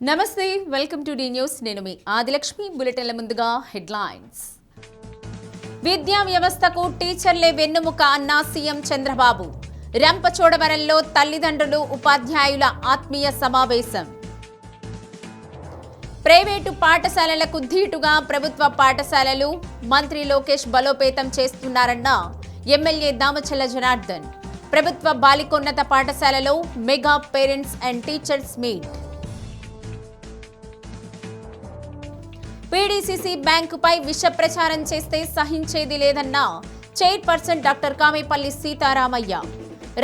నమస్తే, welcome to D news. నేను మీ ఆదిలక్ష్మి. బులెటిన్ల ముందుగా హెడ్లైన్స్. విద్యా వ్యవస్థకు టీచర్లే వెన్నెముక అన్న సీఎం చంద్రబాబు. రంపచోడవరంలో తల్లిదండ్రులు ఉపాధ్యాయుల ఆత్మీయ సమావేశం. ప్రైవేటు పాఠశాలలకు ధీటుగా ప్రభుత్వ పాఠశాలలు మంత్రి లోకేష్ బలోపేతం చేస్తున్నారన్న ఎమ్మెల్యే దామచల్ల జనార్దన్. ప్రభుత్వ బాలికోన్నత పాఠశాలలో mega parents and teachers meet. PDCC బ్యాంకుపై విష ప్రచారం చేస్తే సహించేది లేదన్న చైర్పర్సన్ డాక్టర్ కామేపల్లి సీతారామయ్య.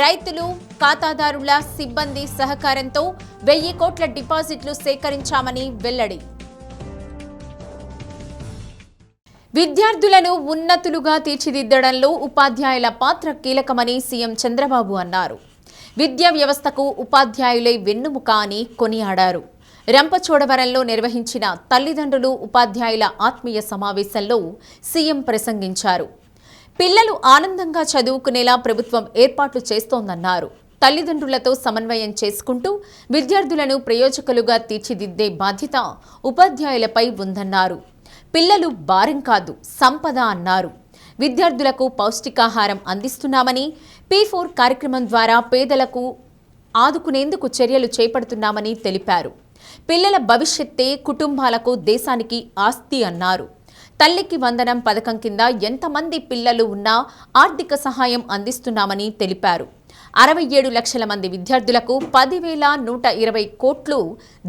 రైతులు, ఖాతాదారుల, సిబ్బంది సహకారంతో 1000 కోట్ల డిపాజిట్లు సేకరించామని వెల్లడి. విద్యార్థులను ఉన్నతులుగా తీర్చిదిద్దడంలో ఉపాధ్యాయుల పాత్ర కీలకమని సీఎం చంద్రబాబు అన్నారు. విద్యా వ్యవస్థకు ఉపాధ్యాయులే వెన్నుముక అని కొనియాడారు. రంపచోడవరంలో నిర్వహించిన తల్లిదండ్రులు ఉపాధ్యాయుల ఆత్మీయ సమావేశంలో సీఎం ప్రసంగించారు. పిల్లలు ఆనందంగా చదువుకునేలా ప్రభుత్వం ఏర్పాట్లు చేస్తోందన్నారు. తల్లిదండ్రులతో సమన్వయం చేసుకుంటూ విద్యార్థులను ప్రయోజకులుగా తీర్చిదిద్దే బాధ్యత ఉపాధ్యాయులపై ఉందన్నారు. పిల్లలు భారం కాదు, సంపద అన్నారు. విద్యార్థులకు పౌష్టికాహారం అందిస్తున్నామని, P4 కార్యక్రమం ద్వారా పేదలకు ఆదుకునేందుకు చర్యలు చేపడుతున్నామని తెలిపారు. పిల్లల భవిష్యత్తే కుటుంబాలకు, దేశానికి ఆస్తి అన్నారు. తల్లికి వందనం పథకం కింద ఎంతమంది పిల్లలు ఉన్నా ఆర్థిక సహాయం అందిస్తున్నామని తెలిపారు. 67 లక్షల మంది విద్యార్థులకు 10,120 కోట్లు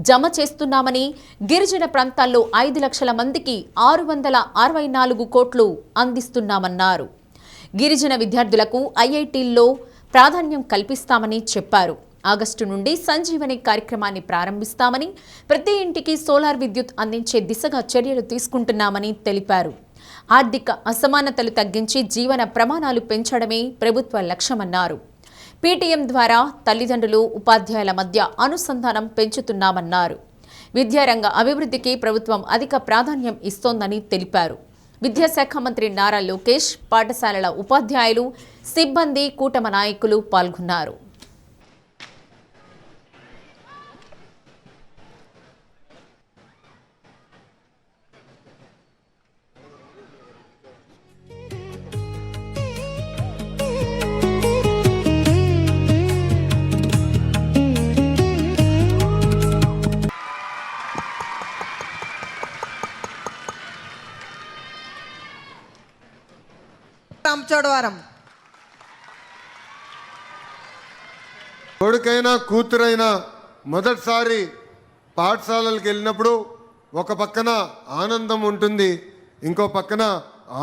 జమ చేస్తున్నామని, గిరిజన ప్రాంతాల్లో 5 లక్షల మందికి 664 కోట్లు అందిస్తున్నామన్నారు. గిరిజన విద్యార్థులకు ఐఐటీల్లో ప్రాధాన్యం కల్పిస్తామని చెప్పారు. ఆగస్టు నుండి సంజీవని కార్యక్రమాన్ని ప్రారంభిస్తామని, ప్రతి ఇంటికి సోలార్ విద్యుత్ అందించే దిశగా చర్యలు తీసుకుంటున్నామని తెలిపారు. ఆర్థిక అసమానతలు తగ్గించి జీవన ప్రమాణాలు పెంచడమే ప్రభుత్వ లక్ష్యమన్నారు. పీటీఎం ద్వారా తల్లిదండ్రులు, ఉపాధ్యాయుల మధ్య అనుసంధానం పెంచుతున్నామన్నారు. విద్యారంగ అభివృద్ధికి ప్రభుత్వం అధిక ప్రాధాన్యం ఇస్తోందని తెలిపారు. విద్యాశాఖ మంత్రి నారా లోకేష్, పాఠశాలల ఉపాధ్యాయులు, సిబ్బంది, కూటమి నాయకులు పాల్గొన్నారు. రంపచోడవరం కొడుకైనా కూతురైనా మొదటిసారి పాఠశాలలకు వెళ్ళినప్పుడు ఒక పక్కన ఆనందం ఉంటుంది, ఇంకో పక్కన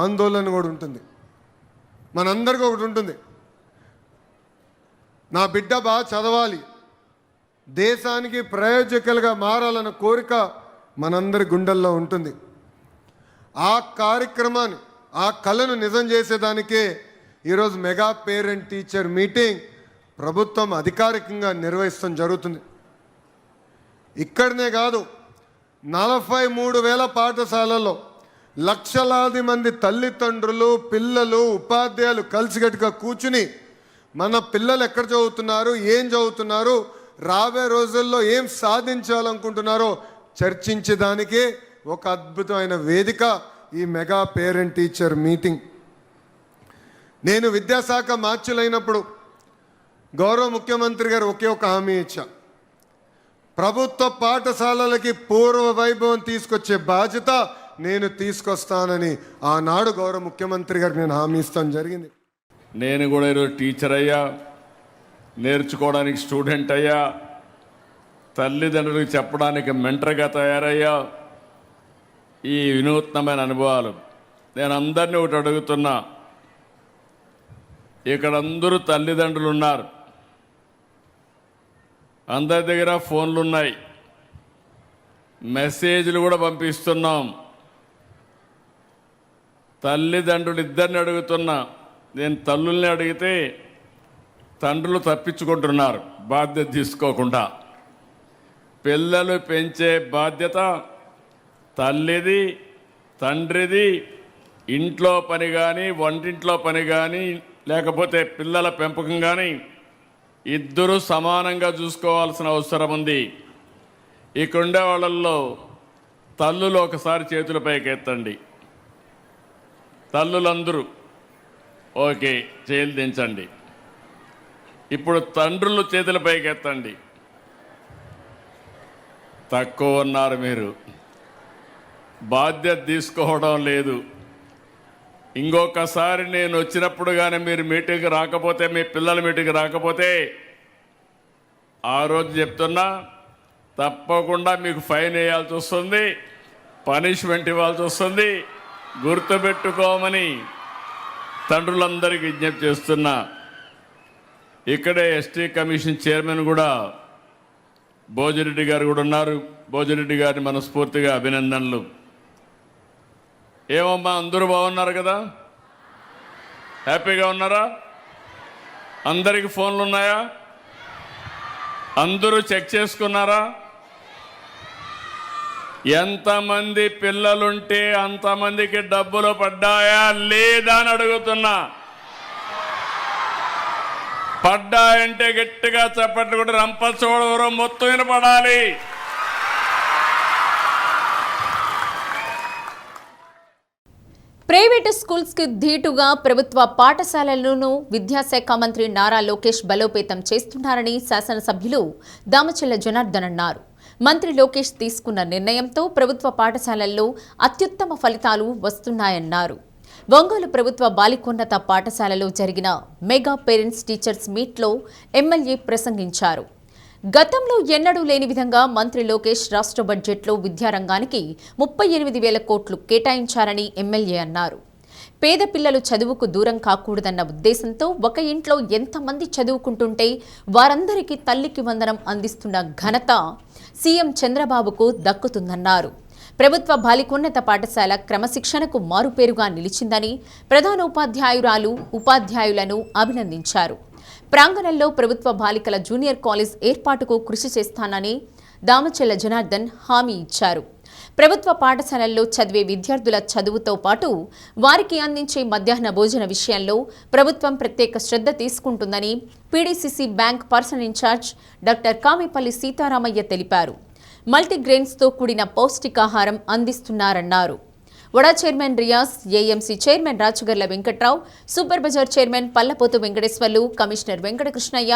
ఆందోళన కూడా ఉంటుంది. మనందరికీ ఒకటి ఉంటుంది, నా బిడ్డ బాగా చదవాలి, దేశానికి ప్రయోజకులుగా మారాలన్న కోరిక మనందరి గుండెల్లో ఉంటుంది. ఆ కార్యక్రమాన్ని, ఆ కళను నిజం చేసేదానికే ఈరోజు మెగా పేరెంట్ టీచర్ మీటింగ్ ప్రభుత్వం అధికారికంగా నిర్వహిస్తాం జరుగుతుంది. ఇక్కడనే కాదు, 43,000 పాఠశాలల్లో లక్షలాది మంది తల్లిదండ్రులు, పిల్లలు, ఉపాధ్యాయులు కలిసికట్టుగా కూర్చుని మన పిల్లలు ఎక్కడ చదువుతున్నారు, ఏం చదువుతున్నారు, రాబోయే రోజుల్లో ఏం సాధించాలనుకుంటున్నారో చర్చించేదానికే ఒక అద్భుతమైన వేదిక ఈ మెగా పేరెంట్ టీచర్ మీటింగ్. నేను విద్యాశాఖ మార్చులైనప్పుడు గౌరవ ముఖ్యమంత్రి గారు ఒకే ఒక హామీ ఇచ్చా, ప్రభుత్వ పాఠశాలలకి పూర్వ వైభవం తీసుకొచ్చే బాధ్యత నేను తీసుకొస్తానని ఆనాడు గౌరవ ముఖ్యమంత్రి గారు నేను హామీ ఇస్తాను జరిగింది. నేను కూడా ఈరోజు టీచర్ అయ్యా, నేర్చుకోవడానికి స్టూడెంట్ అయ్యా, తల్లిదండ్రులకు చెప్పడానికి మెంటర్గా తయారయ్యా. ఈ వినూత్నమైన అనుభవాలు నేను అందరినీ ఒకటి అడుగుతున్నా, ఇక్కడ అందరూ తల్లిదండ్రులు ఉన్నారు, అందరి దగ్గర ఫోన్లు ఉన్నాయి, మెసేజ్లు కూడా పంపిస్తున్నాం. తల్లిదండ్రులు ఇద్దరిని అడుగుతున్నా. నేను తల్లుల్ని అడిగితే తండ్రులు తప్పించుకుంటున్నారు బాధ్యత తీసుకోకుండా. పిల్లలు పెంచే బాధ్యత తల్లిది, తండ్రిది. ఇంట్లో పని కానీ, వంటింట్లో పని కానీ, లేకపోతే పిల్లల పెంపకం కానీ ఇద్దరు సమానంగా చూసుకోవాల్సిన అవసరం ఉంది. ఇక్కడ ఉండే వాళ్ళల్లో తల్లులు ఒకసారి చేతుల పైకి ఎత్తండి. తల్లులందరూ ఓకే, చేతులు దించండి. ఇప్పుడు తండ్రులు చేతుల పైకి ఎత్తండి. తక్కువ ఉన్నారు మీరు, బాధ్యత తీసుకోవడం లేదు. ఇంకొకసారి నేను వచ్చినప్పుడు కానీ మీరు మీటింగ్కి రాకపోతే, మీ పిల్లల మీటింగ్కి రాకపోతే, ఆ రోజు చెప్తున్నా తప్పకుండా మీకు ఫైన్ వేయాల్సి వస్తుంది, పనిష్మెంట్ ఇవ్వాల్సి వస్తుంది. గుర్తుపెట్టుకోమని తండ్రులందరికీ విజ్ఞప్తి చేస్తున్నా. ఇక్కడే ఎస్టీ కమిషన్ చైర్మన్ కూడా భోజిరెడ్డి గారు కూడా ఉన్నారు. భోజిరెడ్డి గారిని మనస్ఫూర్తిగా అభినందనలు. ఏమమ్మా, అందరూ బాగున్నారు కదా? హ్యాపీగా ఉన్నారా? అందరికి ఫోన్లు ఉన్నాయా? అందరూ చెక్ చేసుకున్నారా? ఎంతమంది పిల్లలుంటే అంతమందికి డబ్బులు పడ్డాయా లేదా అని అడుగుతున్నా. పడ్డాయంటే గట్టిగా చప్పట్లు కూడా రంపచోడవరం మొత్తం వినపడాలి. ప్రైవేటు స్కూల్స్కి ధీటుగా ప్రభుత్వ పాఠశాలలను విద్యాశాఖ మంత్రి నారా లోకేష్ బలోపేతం చేస్తున్నారని శాసనసభ్యులు దామచల్ల జనార్దన్ అన్నారు. మంత్రి లోకేష్ తీసుకున్న నిర్ణయంతో ప్రభుత్వ పాఠశాలల్లో అత్యుత్తమ ఫలితాలు వస్తున్నాయన్నారు. ఒంగోలు ప్రభుత్వ బాలికోన్నత పాఠశాలలో జరిగిన మెగా పేరెంట్స్ టీచర్స్ మీట్లో ఎమ్మెల్యే ప్రసంగించారు. గతంలో ఎన్నడూ లేని విధంగా మంత్రి లోకేష్ రాష్ట్ర బడ్జెట్లో విద్యారంగానికి 38,000 కోట్లు కేటాయించారని ఎమ్మెల్యే అన్నారు. పేద పిల్లలు చదువుకు దూరం కాకూడదన్న ఉద్దేశంతో ఒక ఇంట్లో ఎంతమంది చదువుకుంటుంటే వారందరికీ తల్లికి వందనం అందిస్తున్న ఘనత సీఎం చంద్రబాబుకు దక్కుతుందన్నారు. ప్రభుత్వ బాలికోన్నత పాఠశాల క్రమశిక్షణకు మారుపేరుగా నిలిచిందని ప్రధానోపాధ్యాయురాలు ఉపాధ్యాయులను అభినందించారు. ప్రాంగణంలో ప్రభుత్వ బాలికల జూనియర్ కాలేజ్ ఏర్పాటుకు కృషి చేస్తానని దామచల్ల జనార్దన్ హామీ ఇచ్చారు. ప్రభుత్వ పాఠశాలల్లో చదివే విద్యార్థుల చదువుతో పాటు వారికి అందించే మధ్యాహ్న భోజన విషయంలో ప్రభుత్వం ప్రత్యేక శ్రద్ధ తీసుకుంటుందని PDCC bank personal incharge doctor Kamepalli Seetharamaiah తెలిపారు. మల్టీగ్రెయిన్స్తో కూడిన పౌష్టికాహారం అందిస్తున్నారన్నారు. వడా chairman Riyaz, AMC chairman Rachagarla Venkatrao, super bazaar chairman Pallapothu Venkateswarlu, commissioner Venkatakrishnaiah,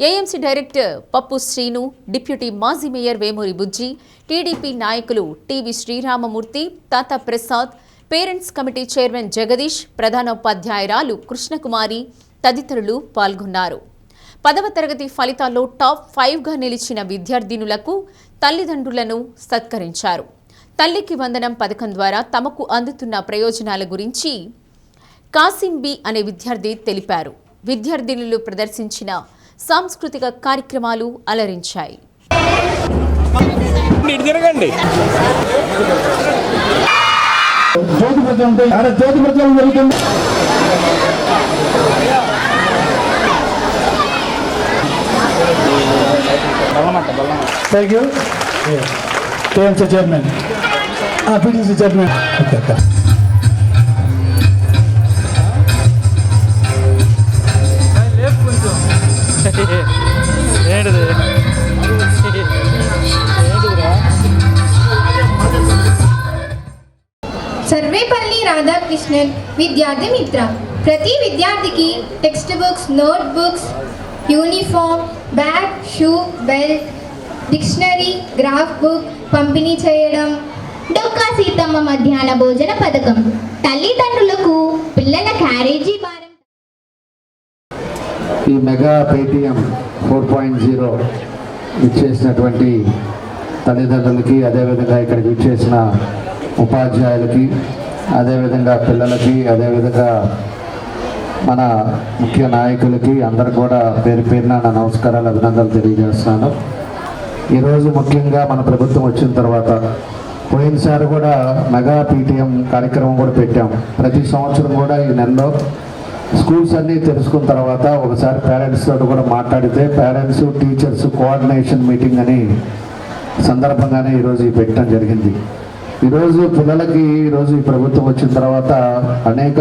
AMC director Pappu Srinu, deputy మాజీ మేయర్ వేమూరి బుజ్జి, టీడీపీ నాయకులు TV Sriramamurthy, Thata Prasad, parents committee chairman Jagadish, ప్రధానోపాధ్యాయురాలు కృష్ణకుమారి తదితరులు పాల్గొన్నారు. 10వ తరగతి ఫలితాల్లో టాప్ 5గా నిలిచిన విద్యార్థినులకు తల్లిదండ్రులను సత్కరించారు. తల్లికి వందనం పథకం ద్వారా తమకు అందుతున్న ప్రయోజనాల గురించి కాసింబి అనే విద్యార్థి తెలిపారు. విద్యార్థినులు ప్రదర్శించిన సాంస్కృతిక కార్యక్రమాలు అలరించాయి. Thank you. KMC Chairman. PTC Chairman. Okay. Sarvepalli Radhakrishnan విద్యార్థి మిత్ర. ప్రతి విద్యార్థికి text books, note books, uniform, bag, shoe, belt, dictionary, graph book పంపిణీ చేయడం. డొక్కా సీతమ్మ మధ్యాహ్న భోజన పథకం. తల్లిదండ్రులకు పిల్లల క్యారేజీ భారం. ఈ మెగా పేటీఎం 4.0 ఇచ్చేసినటువంటి తల్లిదండ్రులకి, అదేవిధంగా ఇక్కడికి ఇచ్చేసిన ఉపాధ్యాయులకి, అదేవిధంగా పిల్లలకి, అదేవిధంగా మన ముఖ్య నాయకులకి అందరు కూడా పేరు పేరున నా నమస్కారాలు, అభినందనలు తెలియజేస్తున్నాను. ఈరోజు ముఖ్యంగా మన ప్రభుత్వం వచ్చిన తర్వాత పోయినసారి కూడా మెగా పీటీఎం కార్యక్రమం కూడా పెట్టాం. ప్రతి సంవత్సరం కూడా ఈ నెలలో స్కూల్స్ అన్నీ తెలుసుకున్న తర్వాత ఒకసారి పేరెంట్స్ తోటి కూడా మాట్లాడితే పేరెంట్స్ టీచర్స్ కోఆర్డినేషన్ మీటింగ్ అని సందర్భంగానే ఈరోజు పెట్టడం జరిగింది. ఈరోజు పిల్లలకి ఈరోజు ఈ ప్రభుత్వం వచ్చిన తర్వాత అనేక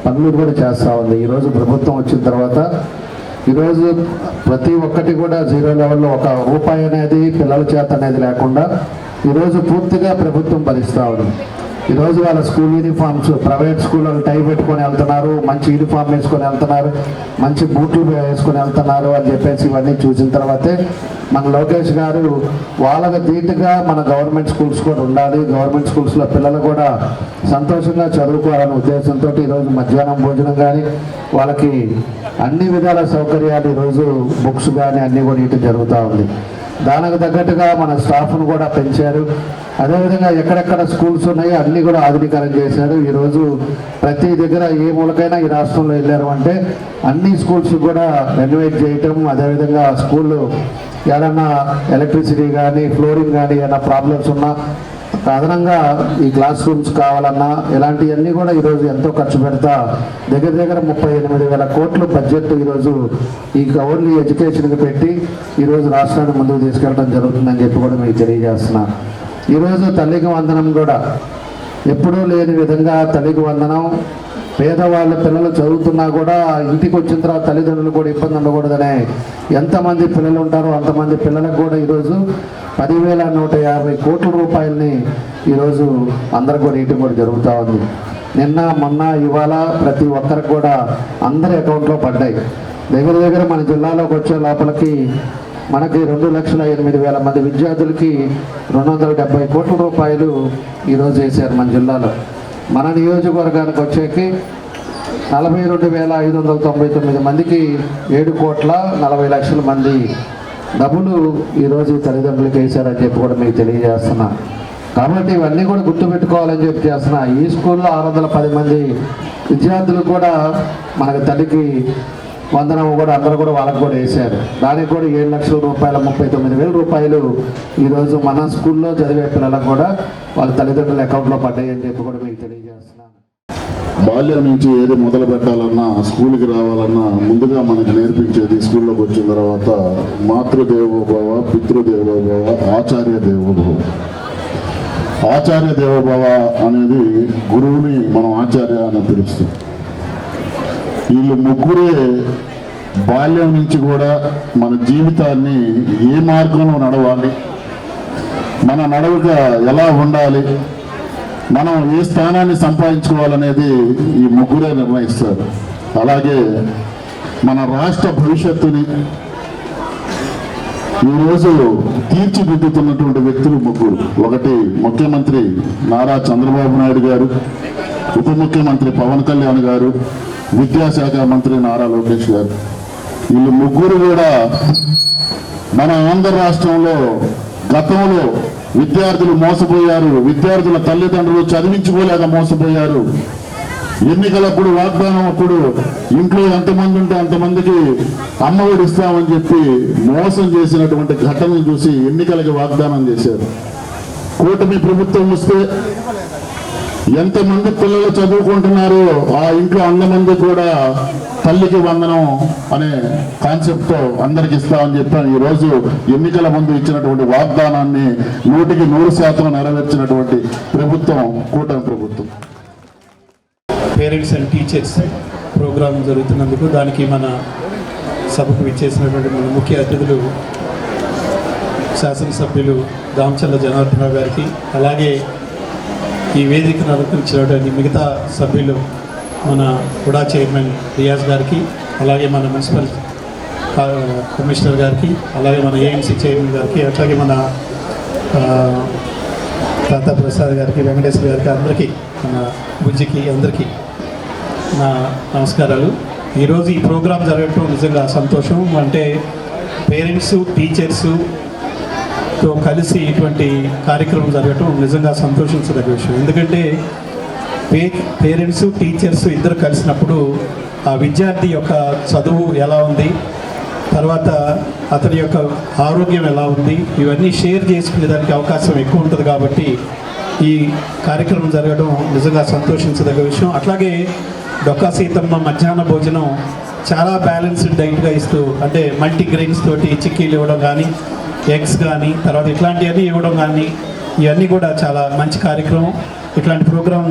పనులు కూడా చేస్తూ ఉంది. ఈరోజు ప్రభుత్వం వచ్చిన తర్వాత ఈరోజు ప్రతి ఒక్కటి కూడా జీరో లెవెల్లో ఒక రూపాయి అనేది పిల్లల చేత అనేది లేకుండా ఈరోజు పూర్తిగా ప్రభుత్వం భరిస్తూ ఉంది. ఈరోజు వాళ్ళ స్కూల్ యూనిఫామ్స్ ప్రైవేట్ స్కూల్లో టై పెట్టుకొని వెళ్తున్నారు, మంచి యూనిఫామ్ వేసుకొని వెళ్తున్నారు, మంచి బూట్లు వేసుకొని వెళ్తున్నారు అని చెప్పేసి ఇవన్నీ చూసిన తర్వాతే మన లోకేష్ గారు వాళ్ళకి ధీటుగా మన గవర్నమెంట్ స్కూల్స్ కూడా ఉండాలి, గవర్నమెంట్ స్కూల్స్లో పిల్లలు కూడా సంతోషంగా చదువుకోవాలనే ఉద్దేశంతో ఈరోజు మధ్యాహ్నం భోజనం కానీ వాళ్ళకి అన్ని విధాల సౌకర్యాలు ఈరోజు బుక్స్ కానీ అన్నీ కూడా ఇటు జరుగుతూ ఉంది. దానికి తగ్గట్టుగా మన స్టాఫ్ను కూడా పెంచారు. అదేవిధంగా ఎక్కడెక్కడ స్కూల్స్ ఉన్నాయో అన్నీ కూడా ఆధునీకరణ చేశారు. ఈరోజు ప్రతి దగ్గర ఏ మూలకైనా ఈ రాష్ట్రంలో వెళ్ళారు అంటే అన్ని స్కూల్స్ కూడా రెనోవేట్ చేయటం, అదేవిధంగా స్కూళ్ళు ఏదన్నా ఎలక్ట్రిసిటీ కానీ ఫ్లోరింగ్ కానీ ఏదైనా ప్రాబ్లమ్స్ ఉన్నా అదనంగా ఈ క్లాస్ రూమ్స్ కావాలన్నా ఇలాంటివన్నీ కూడా ఈరోజు ఎంతో ఖర్చు పెడతా దగ్గర 38,000 కోట్లు బడ్జెట్ ఈరోజు ఈ ఓన్లీ ఎడ్యుకేషన్కి పెట్టి ఈరోజు రాష్ట్రాన్ని ముందుకు తీసుకెళ్ళడం జరుగుతుందని చెప్పి కూడా మీకు తెలియజేస్తున్నా. ఈరోజు తల్లికి వందనం కూడా ఎప్పుడూ లేని విధంగా తల్లికి వందనం, పేదవాళ్ళ పిల్లలు చదువుతున్నా కూడా ఇంటికి వచ్చిన తర్వాత తల్లిదండ్రులు కూడా ఇబ్బంది ఉండకూడదనే ఎంతమంది పిల్లలు ఉంటారో అంతమంది పిల్లలకు కూడా ఈరోజు 10,150 కోట్ల రూపాయలని ఈరోజు అందరికి కూడా ఇటు కూడా జరుగుతూ ఉంది. నిన్న మొన్న ఇవాళ ప్రతి ఒక్కరికి కూడా అందరి అకౌంట్లో పడ్డాయి. దగ్గర మన జిల్లాలోకి వచ్చే లోపలికి మనకి 2,08,000 మంది విద్యార్థులకి 270 కోట్ల రూపాయలు ఈరోజు వేశారు మన జిల్లాలో. మన నియోజకవర్గానికి వచ్చేకి 42,599 మందికి 7,40,00,000 మంది డబ్బులు ఈరోజు తల్లిదండ్రులకి వేశారని చెప్పి కూడా మీకు తెలియజేస్తున్నా. కాబట్టి ఇవన్నీ కూడా గుర్తుపెట్టుకోవాలని చెప్పి చేస్తున్నా. ఈ స్కూల్లో 610 మంది విద్యార్థులు కూడా మనకి తల్లికి వందనం కూడా అందరూ కూడా వాళ్ళకు కూడా వేశారు. దానికి కూడా 7 లక్షల రూపాయలు 39,000 రూపాయలు ఈరోజు మన స్కూల్లో చదివే పిల్లలకు కూడా వాళ్ళ తల్లిదండ్రుల అకౌంట్లో పడ్డాయి అని చెప్పి కూడా మీకు తెలియజేస్తున్నాను. బాల్యం నుంచి ఏది మొదలు పెట్టాలన్నా స్కూల్కి రావాలన్నా ముందుగా మనకి నేర్పించేది స్కూల్లోకి వచ్చిన తర్వాత మాతృదేవోభవ, పితృదేవోభవ, ఆచార్య దేవోభవ. ఆచార్య దేవోభవ అనేది గురువుని మనం ఆచార్య అని పిలుస్తాం. వీళ్ళు ముగ్గురే బాల్యం నుంచి కూడా మన జీవితాన్ని ఏ మార్గంలో నడవాలి, మన నడవక ఎలా ఉండాలి, మనం ఏ స్థానాన్ని సంపాదించుకోవాలనేది ఈ ముగ్గురే నిర్ణయిస్తారు. అలాగే మన రాష్ట్ర భవిష్యత్తుని ఈరోజు తీర్చిదిద్దుతున్నటువంటి వ్యక్తులు ముగ్గురు. ఒకటి ముఖ్యమంత్రి నారా చంద్రబాబు నాయుడు గారు, ఉప ముఖ్యమంత్రి పవన్ కళ్యాణ్ గారు, విద్యాశాఖ మంత్రి నారా లోకేష్ గారు. వీళ్ళు ముగ్గురు కూడా మన ఆంధ్ర రాష్ట్రంలో గతంలో విద్యార్థులు మోసపోయారు, విద్యార్థుల తల్లిదండ్రులు చదివించుకోలేక మోసపోయారు. ఎన్నికలప్పుడు వాగ్దానం అప్పుడు ఇంట్లో ఎంతమంది ఉంటే అంతమందికి అమ్మఒడి ఇస్తామని చెప్పి మోసం చేసినటువంటి ఘటనలు చూసి ఎన్నికలకి వాగ్దానం చేశారు. కూటమి ప్రభుత్వం వస్తే ఎంతమంది పిల్లలు చదువుకుంటున్నారో ఆ ఇంట్లో 100 మంది కూడా తల్లికి వందనం అనే కాన్సెప్ట్తో అందరికి ఇస్తామని చెప్పాను. ఈరోజు ఎన్నికల ముందు ఇచ్చినటువంటి వాగ్దానాన్ని 100% నెరవేర్చినటువంటి ప్రభుత్వం కూటమి ప్రభుత్వం. పేరెంట్స్ అండ్ టీచర్స్ ప్రోగ్రాం జరుగుతున్నందుకు దానికి మన సభకు విచ్చేసినటువంటి మన ముఖ్య అతిథులు శాసనసభ్యులు దామచల్ల జనార్దనరావు గారికి, అలాగే ఈ వేదికను అలంకరించినటువంటి మిగతా సభ్యులు మన హుడా చైర్మన్ రియాజ్ గారికి, అలాగే మన మున్సిపల్ కమిషనర్ గారికి, అలాగే మన ఏఎంసీ చైర్మన్ గారికి, అట్లాగే మన తాతా ప్రసాద్ గారికి, వెంకటేశ్వర గారికి, అందరికీ మన బుజ్జికి అందరికీ నా నమస్కారాలు. ఈరోజు ఈ ప్రోగ్రాం జరగటం నిజంగా సంతోషం. అంటే పేరెంట్స్ టీచర్స్తో కలిసి ఇటువంటి కార్యక్రమం జరగటం నిజంగా సంతోషించదగ్గ విషయం. ఎందుకంటే పేరెంట్స్ టీచర్స్ ఇద్దరు కలిసినప్పుడు ఆ విద్యార్థి యొక్క చదువు ఎలా ఉంది, తర్వాత అతని యొక్క ఆరోగ్యం ఎలా ఉంది, ఇవన్నీ షేర్ చేసుకునే దానికి అవకాశం ఎక్కువ ఉంటుంది. కాబట్టి ఈ కార్యక్రమం జరగడం నిజంగా సంతోషించదగ్గ విషయం. అట్లాగే డొక్కా సీతమ్మ మధ్యాహ్న భోజనం చాలా బ్యాలెన్స్డ్ డైట్గా ఇస్తూ, అంటే మల్టీగ్రెయిన్స్ తోటి చిక్కీలు ఇవ్వడం కానీ, ఎగ్స్ కానీ, తర్వాత ఇట్లాంటివన్నీ ఇవ్వడం కానీ, ఇవన్నీ కూడా చాలా మంచి కార్యక్రమం. ఇట్లాంటి ప్రోగ్రాం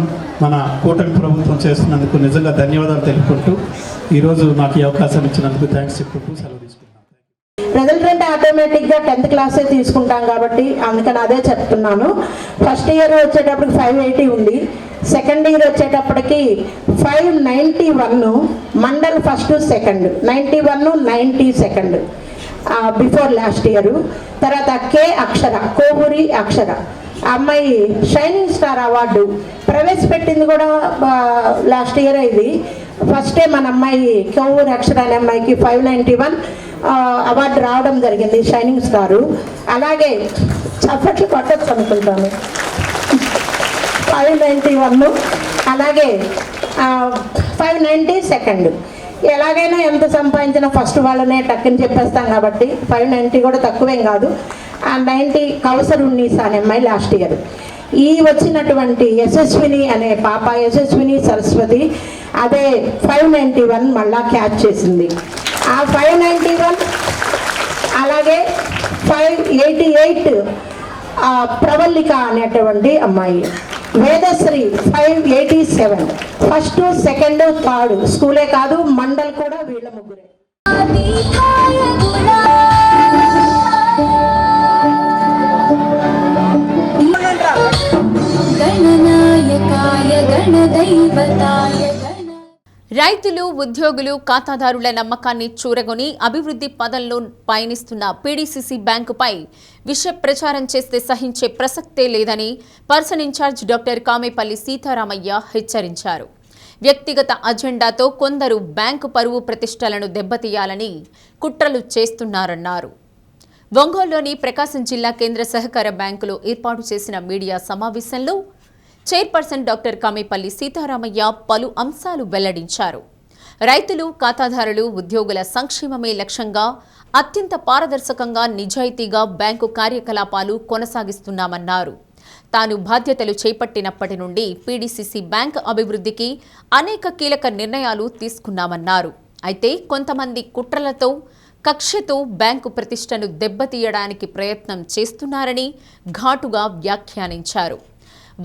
మన కూటమి ప్రభుత్వం చేస్తున్నందుకు నిజంగా ధన్యవాదాలు తెలుపుకుంటూ ఈరోజు నాకు ఈ అవకాశం ఇచ్చినందుకు థ్యాంక్స్ చెప్పుకుంటూ సెలవు తీసుకుంటాను. రిజల్ట్ అంటే ఆటోమేటిక్గా 10th క్లాసే తీసుకుంటాం కాబట్టి అందుకని అదే చెప్తున్నాను. ఫస్ట్ ఇయర్ వచ్చేటప్పటికి 580 ఉంది, సెకండ్ ఇయర్ వచ్చేటప్పటికి 591, mandal first second 91, 90 second before last year. తర్వాత కే అక్షర, కోవూరి అక్షర అమ్మాయి షైనింగ్ స్టార్ అవార్డు ప్రవేశపెట్టింది కూడా లాస్ట్ ఇయర్. ఇది ఫస్ట్ టైం మన అమ్మాయి కోవూరి అక్షర అనే అమ్మాయికి 591 అవార్డు రావడం జరిగింది, షైనింగ్ స్టారు. అలాగే చప్పట్లు కొట్టచ్చు అనుకుంటాను. 591, అలాగే 590 సెకండ్. ఎలాగైనా ఎంత సంపాదించినా ఫస్ట్ వాళ్ళనే టక్కుని చెప్పేస్తాం కాబట్టి 590 కూడా తక్కువేం కాదు. 90 కౌసర్ ఉన్నీసా అనే అమ్మాయి లాస్ట్ ఇయర్. ఈ వచ్చినటువంటి యశస్విని అనే పాప, యశస్విని సరస్వతి, అదే 591 మళ్ళా క్యాచ్ చేసింది. ఆ 591 అలాగే 588 ప్రవల్లిక అనేటువంటి అమ్మాయి. వేదశ్రీ 587, ఫస్ట్ సెకండ్ థర్డ్ స్కూలే కాదు మండల్ కూడా వీళ్ళ ముగ్గురే. రైతులు, ఉద్యోగులు, ఖాతాదారుల నమ్మకాన్ని చూరగొని అభివృద్ధి పదంలో పయనిస్తున్న పీడీసీసీ బ్యాంకుపై విష ప్రచారం చేస్తే సహించే ప్రసక్తే లేదని person incharge doctor Kamepalli Sitaramayya హెచ్చరించారు. వ్యక్తిగత అజెండాతో కొందరు బ్యాంకు పరువు ప్రతిష్టలను దెబ్బతీయాలని కుట్రలు చేస్తున్నారన్నారు. ఒంగోలులోని ప్రకాశం జిల్లా కేంద్ర సహకార బ్యాంకులో ఏర్పాటు చేసిన మీడియా సమావేశంలో చైర్పర్సన్ డాక్టర్ కామేపల్లి సీతారామయ్య పలు అంశాలు వెల్లడించారు. రైతులు, ఖాతాదారులు, ఉద్యోగుల సంక్షేమమే లక్ష్యంగా అత్యంత పారదర్శకంగా, నిజాయితీగా బ్యాంకు కార్యకలాపాలు కొనసాగిస్తున్నామన్నారు. తాను బాధ్యతలు చేపట్టినప్పటి నుండి పీడీసీసీ బ్యాంకు అభివృద్ధికి అనేక కీలక నిర్ణయాలు తీసుకున్నామన్నారు. అయితే కొంతమంది కుట్రలతో, కక్షతో బ్యాంకు ప్రతిష్టను దెబ్బతీయడానికి ప్రయత్నం చేస్తున్నారని ఘాటుగా వ్యాఖ్యానించారు.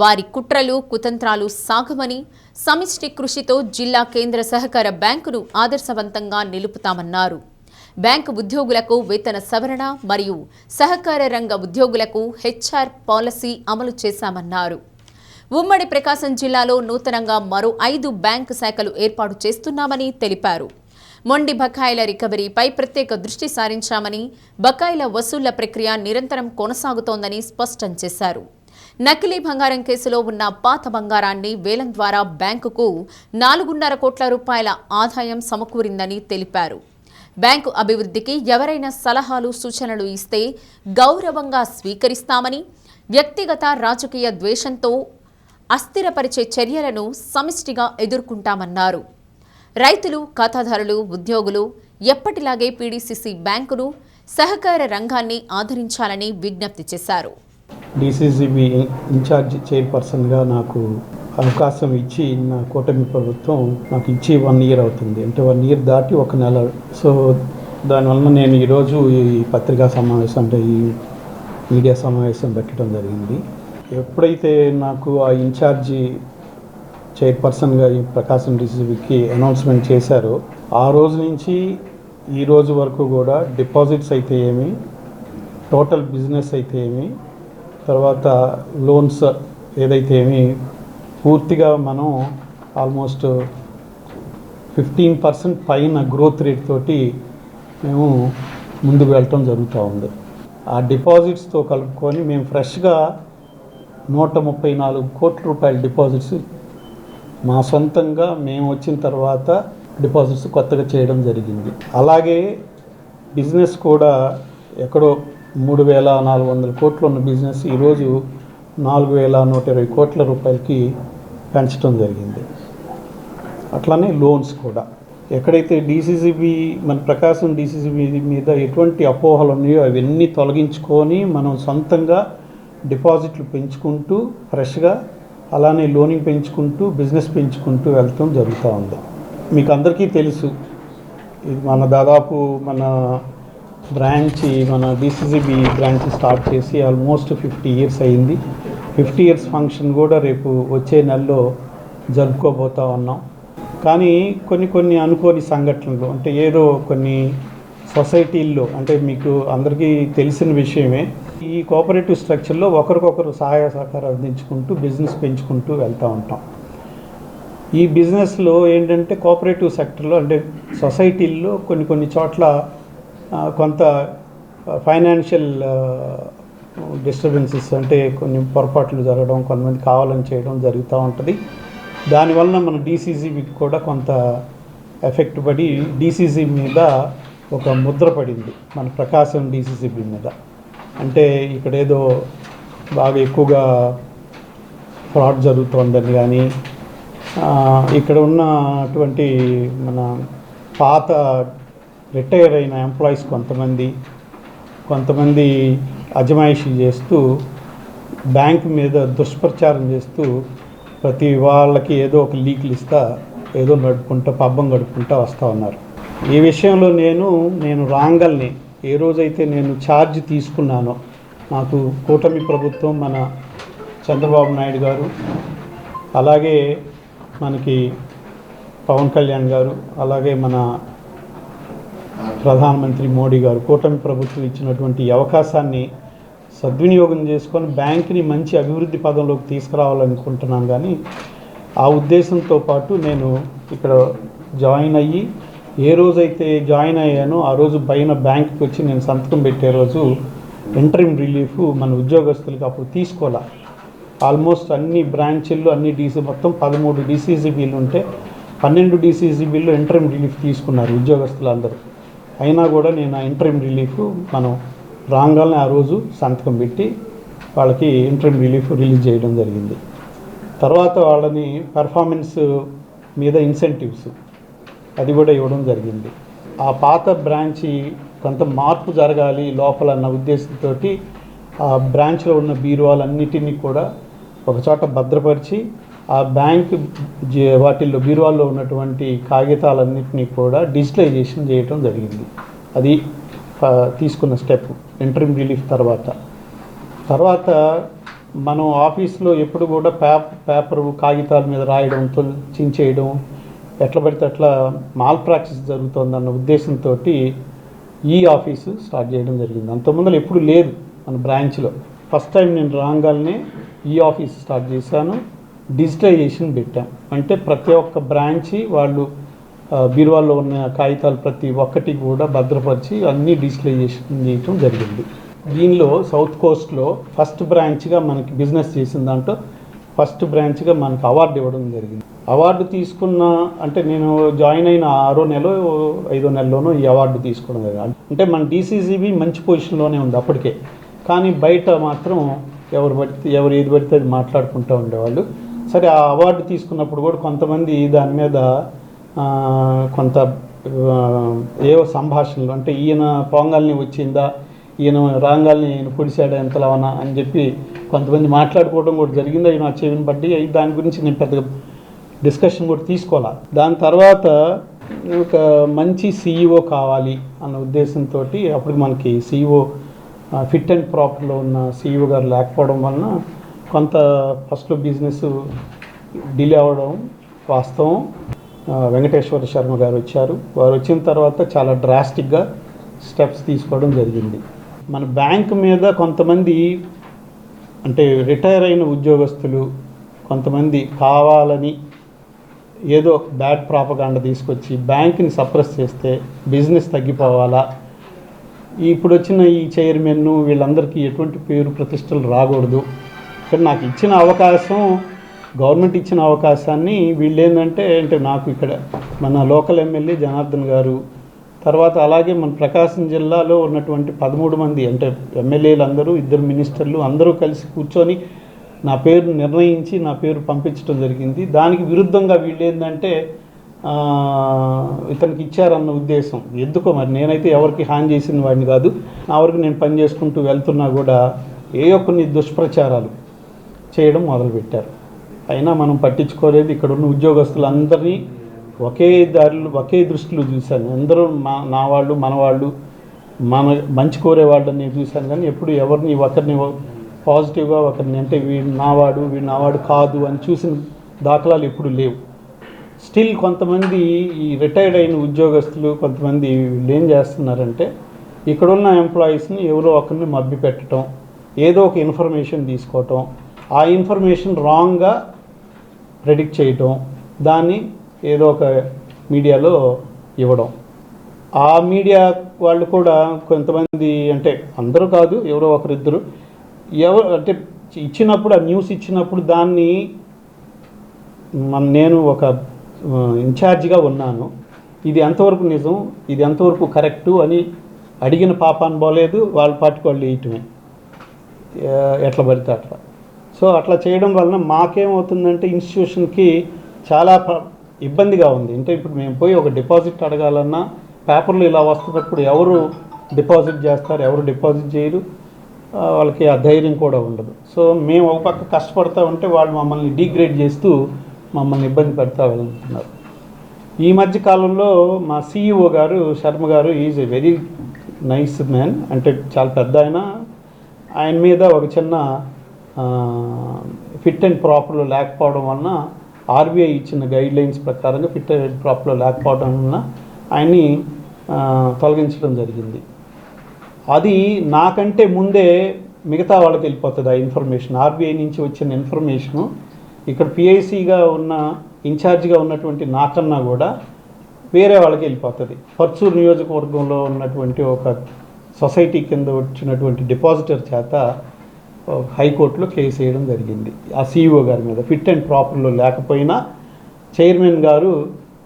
వారి కుట్రలు, కుతంత్రాలు సాగమని, సమిష్టి కృషితో జిల్లా కేంద్ర సహకార బ్యాంకును ఆదర్శవంతంగా నిలుపుతామన్నారు. బ్యాంకు ఉద్యోగులకు వేతన సవరణ మరియు సహకార రంగ ఉద్యోగులకు హెచ్ఆర్ పాలసీ అమలు చేశామన్నారు. ఉమ్మడి ప్రకాశం జిల్లాలో నూతనంగా మరో 5 బ్యాంకు శాఖలు ఏర్పాటు చేస్తున్నామని తెలిపారు. మొండి బకాయిల రికవరీపై ప్రత్యేక దృష్టి సారించామని, బకాయిల వసూళ్ల ప్రక్రియ నిరంతరం కొనసాగుతోందని స్పష్టం చేశారు. నకిలీ బంగారం కేసులో ఉన్న పాత బంగారాన్ని వేలం ద్వారా బ్యాంకుకు 4.5 కోట్ల రూపాయల ఆదాయం సమకూరిందని తెలిపారు. బ్యాంకు అభివృద్ధికి ఎవరైనా సలహాలు, సూచనలు ఇస్తే గౌరవంగా స్వీకరిస్తామని, వ్యక్తిగత రాజకీయ ద్వేషంతో అస్థిరపరిచే చర్యలను సమిష్టిగా ఎదుర్కొంటామన్నారు. రైతులు, ఖాతాదారులు, ఉద్యోగులు ఎప్పటిలాగే పీడీసీసీ బ్యాంకును, సహకార రంగాన్ని ఆదరించాలని విజ్ఞప్తి చేశారు. డీసీసీబీ ఇన్ఛార్జ్ చైర్పర్సన్గా నాకు అవకాశం ఇచ్చి నా కూటమి ప్రభుత్వం నాకు ఇచ్చి 1 ఇయర్ అవుతుంది. అంటే 1 ఇయర్ దాటి 1 నెల. సో దానివల్ల నేను ఈరోజు ఈ పత్రికా సమావేశం, అంటే ఈ మీడియా సమావేశం పెట్టడం జరిగింది. ఎప్పుడైతే నాకు ఆ ఇన్ఛార్జి చైర్పర్సన్గా ఈ ప్రకాశం డీసీబీకి అనౌన్స్మెంట్ చేశారో ఆ రోజు నుంచి ఈ రోజు వరకు కూడా డిపాజిట్స్ అయితే ఏమి, టోటల్ బిజినెస్ అయితే ఏమి, తర్వాత లోన్స్ ఏదైతే ఏమి, పూర్తిగా మనం ఆల్మోస్ట్ 15% పైన గ్రోత్ రేట్ తోటి మేము ముందుకు వెళ్ళటం జరుగుతూ ఉంది. ఆ డిపాజిట్స్తో కలుపుకొని మేము ఫ్రెష్గా 134 కోట్ల రూపాయల డిపాజిట్స్ మా సొంతంగా మేము వచ్చిన తర్వాత డిపాజిట్స్ కొత్తగా చేయడం జరిగింది. అలాగే బిజినెస్ కూడా ఎక్కడో 3,400 కోట్లు ఉన్న బిజినెస్ ఈరోజు 4,120 కోట్ల రూపాయలకి పెంచడం జరిగింది. అట్లానే లోన్స్ కూడా ఎక్కడైతే డీసీసీబీ, మన ప్రకాశం డీసీసీబీ మీద ఎటువంటి అపోహలు ఉన్నాయో అవన్నీ తొలగించుకొని మనం సొంతంగా డిపాజిట్లు పెంచుకుంటూ ఫ్రెష్గా, అలానే లోనింగ్ పెంచుకుంటూ, బిజినెస్ పెంచుకుంటూ వెళ్తాం జరుగుతూ ఉంది. మీకు అందరికీ తెలుసు, ఇది మన దాదాపు మన బ్రాంచ్, మన డీసీసీబీ బ్రాంచ్ స్టార్ట్ చేసి ఆల్మోస్ట్ 50 ఇయర్స్ అయింది. 50 ఇయర్స్ ఫంక్షన్ కూడా రేపు వచ్చే నెలలో జరుపుకోబోతా ఉన్నాం. కానీ కొన్ని అనుకోని సంఘటనలు అంటే ఏదో కొన్ని సొసైటీల్లో అంటే మీకు అందరికీ తెలిసిన విషయమే, ఈ కోఆపరేటివ్ స్ట్రక్చర్లో ఒకరికొకరు సహాయ సహకారం అందించుకుంటూ బిజినెస్ పెంచుకుంటూ వెళ్తూ ఉంటాం. ఈ బిజినెస్లో ఏంటంటే కోఆపరేటివ్ సెక్టర్లో అంటే సొసైటీల్లో కొన్ని చోట్ల కొంత ఫైనాన్షియల్ డిస్టర్బెన్సెస్ అంటే కొన్ని పొరపాట్లు జరగడం, కొంతమంది కావాలని చేయడం జరుగుతూ ఉంటుంది. దానివల్ల మన డీసీసీబీకి కూడా కొంత ఎఫెక్ట్ పడి డీసీసీ మీద ఒక ముద్ర పడింది, మన ప్రకాశం డీసీసీబీ మీద. అంటే ఇక్కడ ఏదో బాగా ఎక్కువగా ఫ్రాడ్ జరుగుతోందని కానీ ఇక్కడ ఉన్నటువంటి మన పాత రిటైర్ అయిన ఎంప్లాయీస్ కొంతమంది అజమాయిషీ చేస్తూ బ్యాంక్ మీద దుష్ప్రచారం చేస్తూ ప్రతి వాళ్ళకి ఏదో ఒక లీకులు ఇస్తా ఏదో నడుపుకుంటా పబ్బం గడుపుకుంటా వస్తూ ఉన్నారు. ఈ విషయంలో నేను రాంగల్ని ఏ రోజైతే నేను ఛార్జ్ తీసుకున్నానో నాకు కూటమి ప్రభుత్వం మన చంద్రబాబు నాయుడు గారు అలాగే మనకి పవన్ కళ్యాణ్ గారు అలాగే మన ప్రధానమంత్రి మోడీ గారు కూటమి ప్రభుత్వం ఇచ్చినటువంటి అవకాశాన్ని సద్వినియోగం చేసుకొని బ్యాంకుని మంచి అభివృద్ధి పదంలోకి తీసుకురావాలనుకుంటున్నాను. కానీ ఆ ఉద్దేశంతో పాటు నేను ఇక్కడ జాయిన్ అయ్యి ఏ రోజైతే జాయిన్ అయ్యానో ఆ రోజు పైన బ్యాంకుకి వచ్చి నేను సంతకం పెట్టే రోజు ఇంటరిమ్ రిలీఫ్ మన ఉద్యోగస్తులకి అప్పుడు తీసుకోవాలా. ఆల్మోస్ట్ అన్ని బ్రాంచీల్లో అన్ని మొత్తం 13 డీసీసీబీలు ఉంటే 12 డీసీసీబీల్లో ఇంటరిమ్ రిలీఫ్ తీసుకున్నారు ఉద్యోగస్తులందరూ. అయినా కూడా నేను ఆ ఇంటరిమ్ రిలీఫ్ మనం రాగానే ఆ రోజు సంతకం పెట్టి వాళ్ళకి ఇంటరిమ్ రిలీఫ్ రిలీజ్ చేయడం జరిగింది. తర్వాత వాళ్ళని పెర్ఫార్మెన్స్ మీద ఇన్సెంటివ్స్ అది కూడా ఇవ్వడం జరిగింది. ఆ పాత బ్రాంచి కొంత మార్పు జరగాలి లోపలన్న ఉద్దేశంతో ఆ బ్రాంచ్లో ఉన్న బీరువాలన్నిటినీ కూడా ఒకచోట భద్రపరిచి ఆ బ్యాంక్ వాటిల్లో బీరువాల్లో ఉన్నటువంటి కాగితాలన్నింటినీ కూడా డిజిటలైజేషన్ చేయడం జరిగింది. అది తీసుకున్న స్టెప్ ఇంటరిమ్ రిలీఫ్ తర్వాత మనం ఆఫీస్లో ఎప్పుడు కూడా పేపరు కాగితాల మీద రాయడం చించేయడం ఎట్లా పడితే అట్లా మాల్ ప్రాక్టీస్ జరుగుతుందన్న ఉద్దేశంతో ఈ ఆఫీసు స్టార్ట్ చేయడం జరిగింది. అంతకుముందు ఎప్పుడు లేదు మన బ్రాంచ్లో. ఫస్ట్ టైం నేను రాగానే ఈ ఆఫీస్ స్టార్ట్ చేశాను. డిజిటలైజేషన్ పెట్టాం. అంటే ప్రతి ఒక్క బ్రాంచి వాళ్ళు బీరువాల్లో ఉన్న కాగితాలు ప్రతి ఒక్కటి కూడా భద్రపరిచి అన్నీ డిజిటలైజేషన్ చేయటం జరిగింది. దీనిలో సౌత్ కోస్ట్లో ఫస్ట్ బ్రాంచ్గా మనకి బిజినెస్ చేసిన దాంట్లో ఫస్ట్ బ్రాంచ్గా మనకు అవార్డు ఇవ్వడం జరిగింది. అవార్డు తీసుకున్న అంటే నేను జాయిన్ అయిన 6వ నెలలో 5వ నెలలోనూ ఈ అవార్డు తీసుకోవడం జరిగింది. అంటే మన డీసీసీబీ మంచి పొజిషన్లోనే ఉంది అప్పటికే. కానీ బయట మాత్రం ఎవరు ఏది పడితే అది మాట్లాడుకుంటూ ఉండేవాళ్ళు. సరే ఆ అవార్డు తీసుకున్నప్పుడు కూడా కొంతమంది దాని మీద కొంత ఏవో సంభాషణలు అంటే ఈయన పొంగల్ని వచ్చిందా, ఈయన రాంగాల్ని ఈయన పొడిశాడా ఎంతలావనా అని చెప్పి కొంతమంది మాట్లాడుకోవడం కూడా జరిగింది. అవి నా చెవిని బట్టి దాని గురించి నేను పెద్దగా డిస్కషన్ కూడా తీసుకోవాలి. దాని తర్వాత ఒక మంచి సీఈఓ కావాలి అన్న ఉద్దేశంతో అప్పుడు మనకి సీఈఓ ఫిట్ అండ్ ప్రాపర్లో ఉన్న సీఈఓ గారు లేకపోవడం వలన కొంత ఫస్ట్లో బిజినెస్ డిలే అవ్వడం వాస్తవం. వెంకటేశ్వర శర్మ గారు వచ్చారు. వారు వచ్చిన తర్వాత చాలా డ్రాస్టిక్గా స్టెప్స్ తీసుకోవడం జరిగింది. మన బ్యాంక్ మీద కొంతమంది అంటే రిటైర్ అయిన ఉద్యోగస్తులు కొంతమంది కావాలని ఏదో బ్యాడ్ ప్రాపగాండ తీసుకొచ్చి బ్యాంక్ని సప్రెస్ చేస్తే బిజినెస్ తగ్గిపోవాలా, ఇప్పుడు వచ్చిన ఈ చైర్మన్ వీళ్ళందరికీ ఎటువంటి పేరు ప్రతిష్టలు రాకూడదు. ఇక్కడ నాకు ఇచ్చిన అవకాశం గవర్నమెంట్ ఇచ్చిన అవకాశాన్ని వీళ్ళు ఏంటంటే నాకు ఇక్కడ మన లోకల్ ఎమ్మెల్యే జనార్దన్ గారు తర్వాత అలాగే మన ప్రకాశం జిల్లాలో ఉన్నటువంటి 13 మంది అంటే ఎమ్మెల్యేలు అందరూ 2 మినిస్టర్లు అందరూ కలిసి కూర్చొని నా పేరు నిర్ణయించి నా పేరు పంపించడం జరిగింది. దానికి విరుద్ధంగా వీళ్ళు ఏంటంటే ఇతనికి ఇచ్చారన్న ఉద్దేశం. ఎందుకో మరి నేనైతే ఎవరికి హాని చేసిన వాడిని కాదు. నా వరకు నేను పని చేసుకుంటూ వెళ్తున్నా కూడా కొన్ని దుష్ప్రచారాలు చేయడం మొదలుపెట్టారు. అయినా మనం పట్టించుకోలేదు. ఇక్కడ ఉన్న ఉద్యోగస్తులందరినీ ఒకే దారిలో ఒకే దృష్టిలో చూశాను. అందరూ నా వాళ్ళు మన వాళ్ళు మన మంచి కోరే వాళ్ళని చూశాను. కానీ ఎప్పుడు ఎవరిని ఒకరిని పాజిటివ్గా ఒకరిని అంటే వీడు నావాడు కాదు అని చూసిన దాఖలాలు ఎప్పుడు లేవు. స్టిల్ కొంతమంది ఈ రిటైర్డ్ అయిన ఉద్యోగస్తులు కొంతమంది వీళ్ళు ఏం చేస్తున్నారంటే ఇక్కడున్న ఎంప్లాయీస్ని ఎవరో ఒకరిని మభ్య పెట్టడం, ఏదో ఒక ఇన్ఫర్మేషన్ తీసుకోవటం, ఆ ఇన్ఫర్మేషన్ రాంగ్గా ప్రెడిక్ట్ చేయటం, దాన్ని ఏదో ఒక మీడియాలో ఇవ్వడం. ఆ మీడియా వాళ్ళు కూడా కొంతమంది, అంటే అందరూ కాదు, ఎవరో ఒకరిద్దరు అంటే ఇచ్చినప్పుడు, ఆ న్యూస్ ఇచ్చినప్పుడు దాన్ని నేను ఒక ఇన్ఛార్జిగా ఉన్నాను, ఇది ఎంతవరకు నిజం, ఇది ఎంతవరకు కరెక్టు అని అడిగిన పాపాన్ని పోలేదు, వాళ్ళ పాటికి వాళ్ళు వేయటమే ఎట్లా పడితే అట్లా. సో అట్లా చేయడం వలన మాకేమవుతుందంటే ఇన్స్టిట్యూషన్కి చాలా ఇబ్బందిగా ఉంది. అంటే ఇప్పుడు మేము పోయి ఒక డిపాజిట్ అడగాలన్నా పేపర్లు ఇలా వస్తున్నప్పుడు ఎవరు డిపాజిట్ చేస్తారు, ఎవరు డిపాజిట్ చేయరు, వాళ్ళకి ఆ ధైర్యం కూడా ఉండదు. సో మేము ఒక పక్క కష్టపడతా ఉంటే వాళ్ళు మమ్మల్ని డిగ్రేడ్ చేస్తూ మమ్మల్ని ఇబ్బంది పెడతా వెళ్తున్నారు. ఈ మధ్య కాలంలో మా CEO గారు శర్మ గారు is a very nice man, అంటే చాలా పెద్ద ఆయన మీద ఒక చిన్న ఫిట్ అండ్ ప్రాపర్లో లేకపోవడం వలన RBI ఇచ్చిన గైడ్లైన్స్ ప్రకారంగా ఫిట్ అండ్ ప్రాపర్లో లేకపోవడం వలన ఆయన్ని తొలగించడం జరిగింది. అది నాకంటే ముందే మిగతా వాళ్ళకి వెళ్ళిపోతుంది ఆ ఇన్ఫర్మేషన్. RBI నుంచి వచ్చిన ఇన్ఫర్మేషను ఇక్కడ PICగా ఉన్న ఇన్ఛార్జిగా ఉన్నటువంటి నాకన్నా కూడా వేరే వాళ్ళకి వెళ్ళిపోతుంది. పర్చూరు నియోజకవర్గంలో ఉన్నటువంటి ఒక సొసైటీ కింద వచ్చినటువంటి డిపాజిటర్ చేత హైకోర్టులో కేసు వేయడం జరిగింది ఆ CEO గారి మీద. ఫిట్ అండ్ ప్రాపర్లో లేకపోయినా చైర్మన్ గారు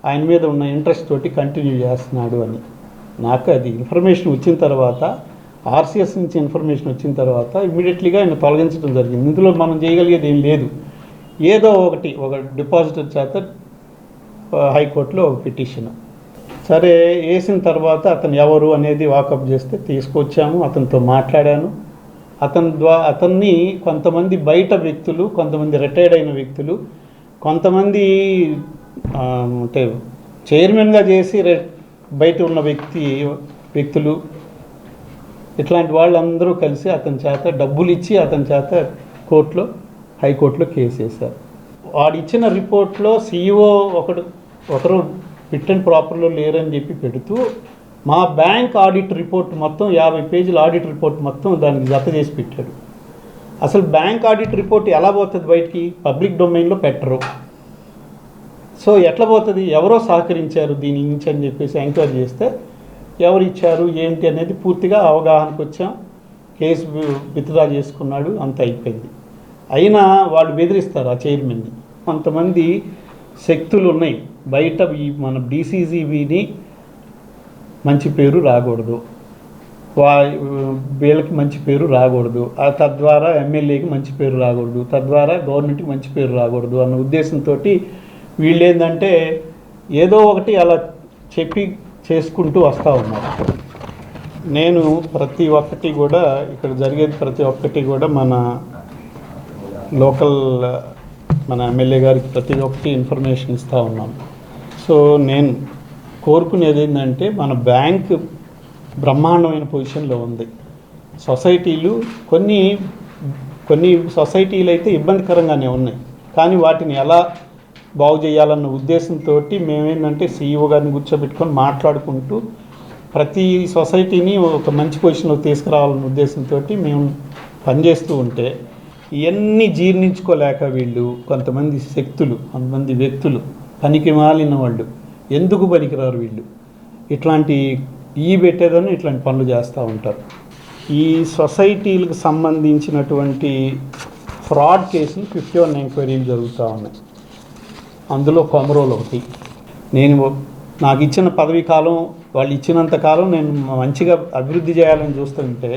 ఆయన మీద ఉన్న ఇంట్రెస్ట్ తోటి కంటిన్యూ చేస్తున్నాడు అని. నాకు అది ఇన్ఫర్మేషన్ వచ్చిన తర్వాత, RCS నుంచి ఇన్ఫర్మేషన్ వచ్చిన తర్వాత ఇమ్మీడియట్లీగా ఆయన తొలగించడం జరిగింది. ఇందులో మనం చేయగలిగేది ఏం లేదు. ఏదో ఒకటి ఒక డిపాజిటర్ చేత హైకోర్టులో ఒక పిటిషన్ సరే వేసిన తర్వాత అతను ఎవరు అనేది వాకప్ చేస్తే తీసుకొచ్చాము, అతనితో మాట్లాడాను. అతన్ని కొంతమంది బయట వ్యక్తులు, కొంతమంది రిటైర్డ్ అయిన వ్యక్తులు, కొంతమంది అంటే చైర్మన్గా చేసి బయట ఉన్న వ్యక్తులు, ఇట్లాంటి వాళ్ళందరూ కలిసి అతని చేత డబ్బులు ఇచ్చి అతని చేత హైకోర్టులో కేసు వేశారు. వాడు ఇచ్చిన రిపోర్ట్లో CEO ఒకరు ఫిట్ అండ్ ప్రాపర్లో లేరని చెప్పి పెడుతూ మా బ్యాంక్ ఆడిట్ రిపోర్ట్ మొత్తం 50 పేజీల ఆడిట్ రిపోర్ట్ మొత్తం దానికి జత చేసి పెట్టాడు. అసలు బ్యాంక్ ఆడిట్ రిపోర్ట్ ఎలా పోతుంది బయటికి? పబ్లిక్ డొమైన్లో పెట్టరు. సో ఎట్లా పోతుంది? ఎవరో సహకరించారు దీని నుంచి అని చెప్పేసి ఎంక్వైరీ చేస్తే ఎవరు ఇచ్చారు ఏంటి అనేది పూర్తిగా అవగాహనకు వచ్చాం. కేసు విత్డ్రా చేసుకున్నాడు, అంత అయిపోయింది. అయినా వాళ్ళు బెదిరిస్తారు ఆ చైర్మన్ని. కొంతమంది శక్తులు ఉన్నాయి బయట, ఈ మన DCGBని మంచి పేరు రాకూడదు, వీళ్ళకి మంచి పేరు రాకూడదు, తద్వారా ఎమ్మెల్యేకి మంచి పేరు రాకూడదు, తద్వారా గవర్నమెంట్కి మంచి పేరు రాకూడదు అన్న ఉద్దేశంతో వీళ్ళు ఏంటంటే ఏదో ఒకటి అలా చెప్పి చేసుకుంటూ వస్తూ ఉన్నారు. నేను ప్రతి ఒక్కటి కూడా ఇక్కడ జరిగేది ప్రతి ఒక్కటి కూడా మన లోకల్ మన ఎమ్మెల్యే గారికి ప్రతి ఒక్కటి ఇన్ఫర్మేషన్ ఇస్తూ ఉన్నాం. సో నేను కోరుకునేది ఏంటంటే మన బ్యాంక్ బ్రహ్మాండమైన పొజిషన్లో ఉంది. సొసైటీలు కొన్ని సొసైటీలు అయితే ఇబ్బందికరంగానే ఉన్నాయి, కానీ వాటిని ఎలా బాగు చేయాలన్న ఉద్దేశంతో మేమేంటంటే CEO గారిని కూర్చోబెట్టుకొని మాట్లాడుకుంటూ ప్రతి సొసైటీని ఒక మంచి పొజిషన్లో తీసుకురావాలన్న ఉద్దేశంతో మేము పనిచేస్తూ ఉంటే ఇవన్నీ జీర్ణించుకోలేక వీళ్ళు కొంతమంది శక్తులు, కొంతమంది వ్యక్తులు, పనికి మాలిన వాళ్ళు, ఎందుకు పనికిరారు వీళ్ళు, ఇట్లాంటి పెట్టేదని ఇట్లాంటి పనులు చేస్తూ ఉంటారు. ఈ సొసైటీలకు సంబంధించినటువంటి ఫ్రాడ్ కేసులు 51 ఎంక్వైరీలు జరుగుతూ ఉన్నాయి. అందులో కొమరోలు ఒకటి. నాకు ఇచ్చిన పదవీ కాలం, వాళ్ళు ఇచ్చినంత కాలం నేను మంచిగా అభివృద్ధి చేయాలని చూస్తుంటే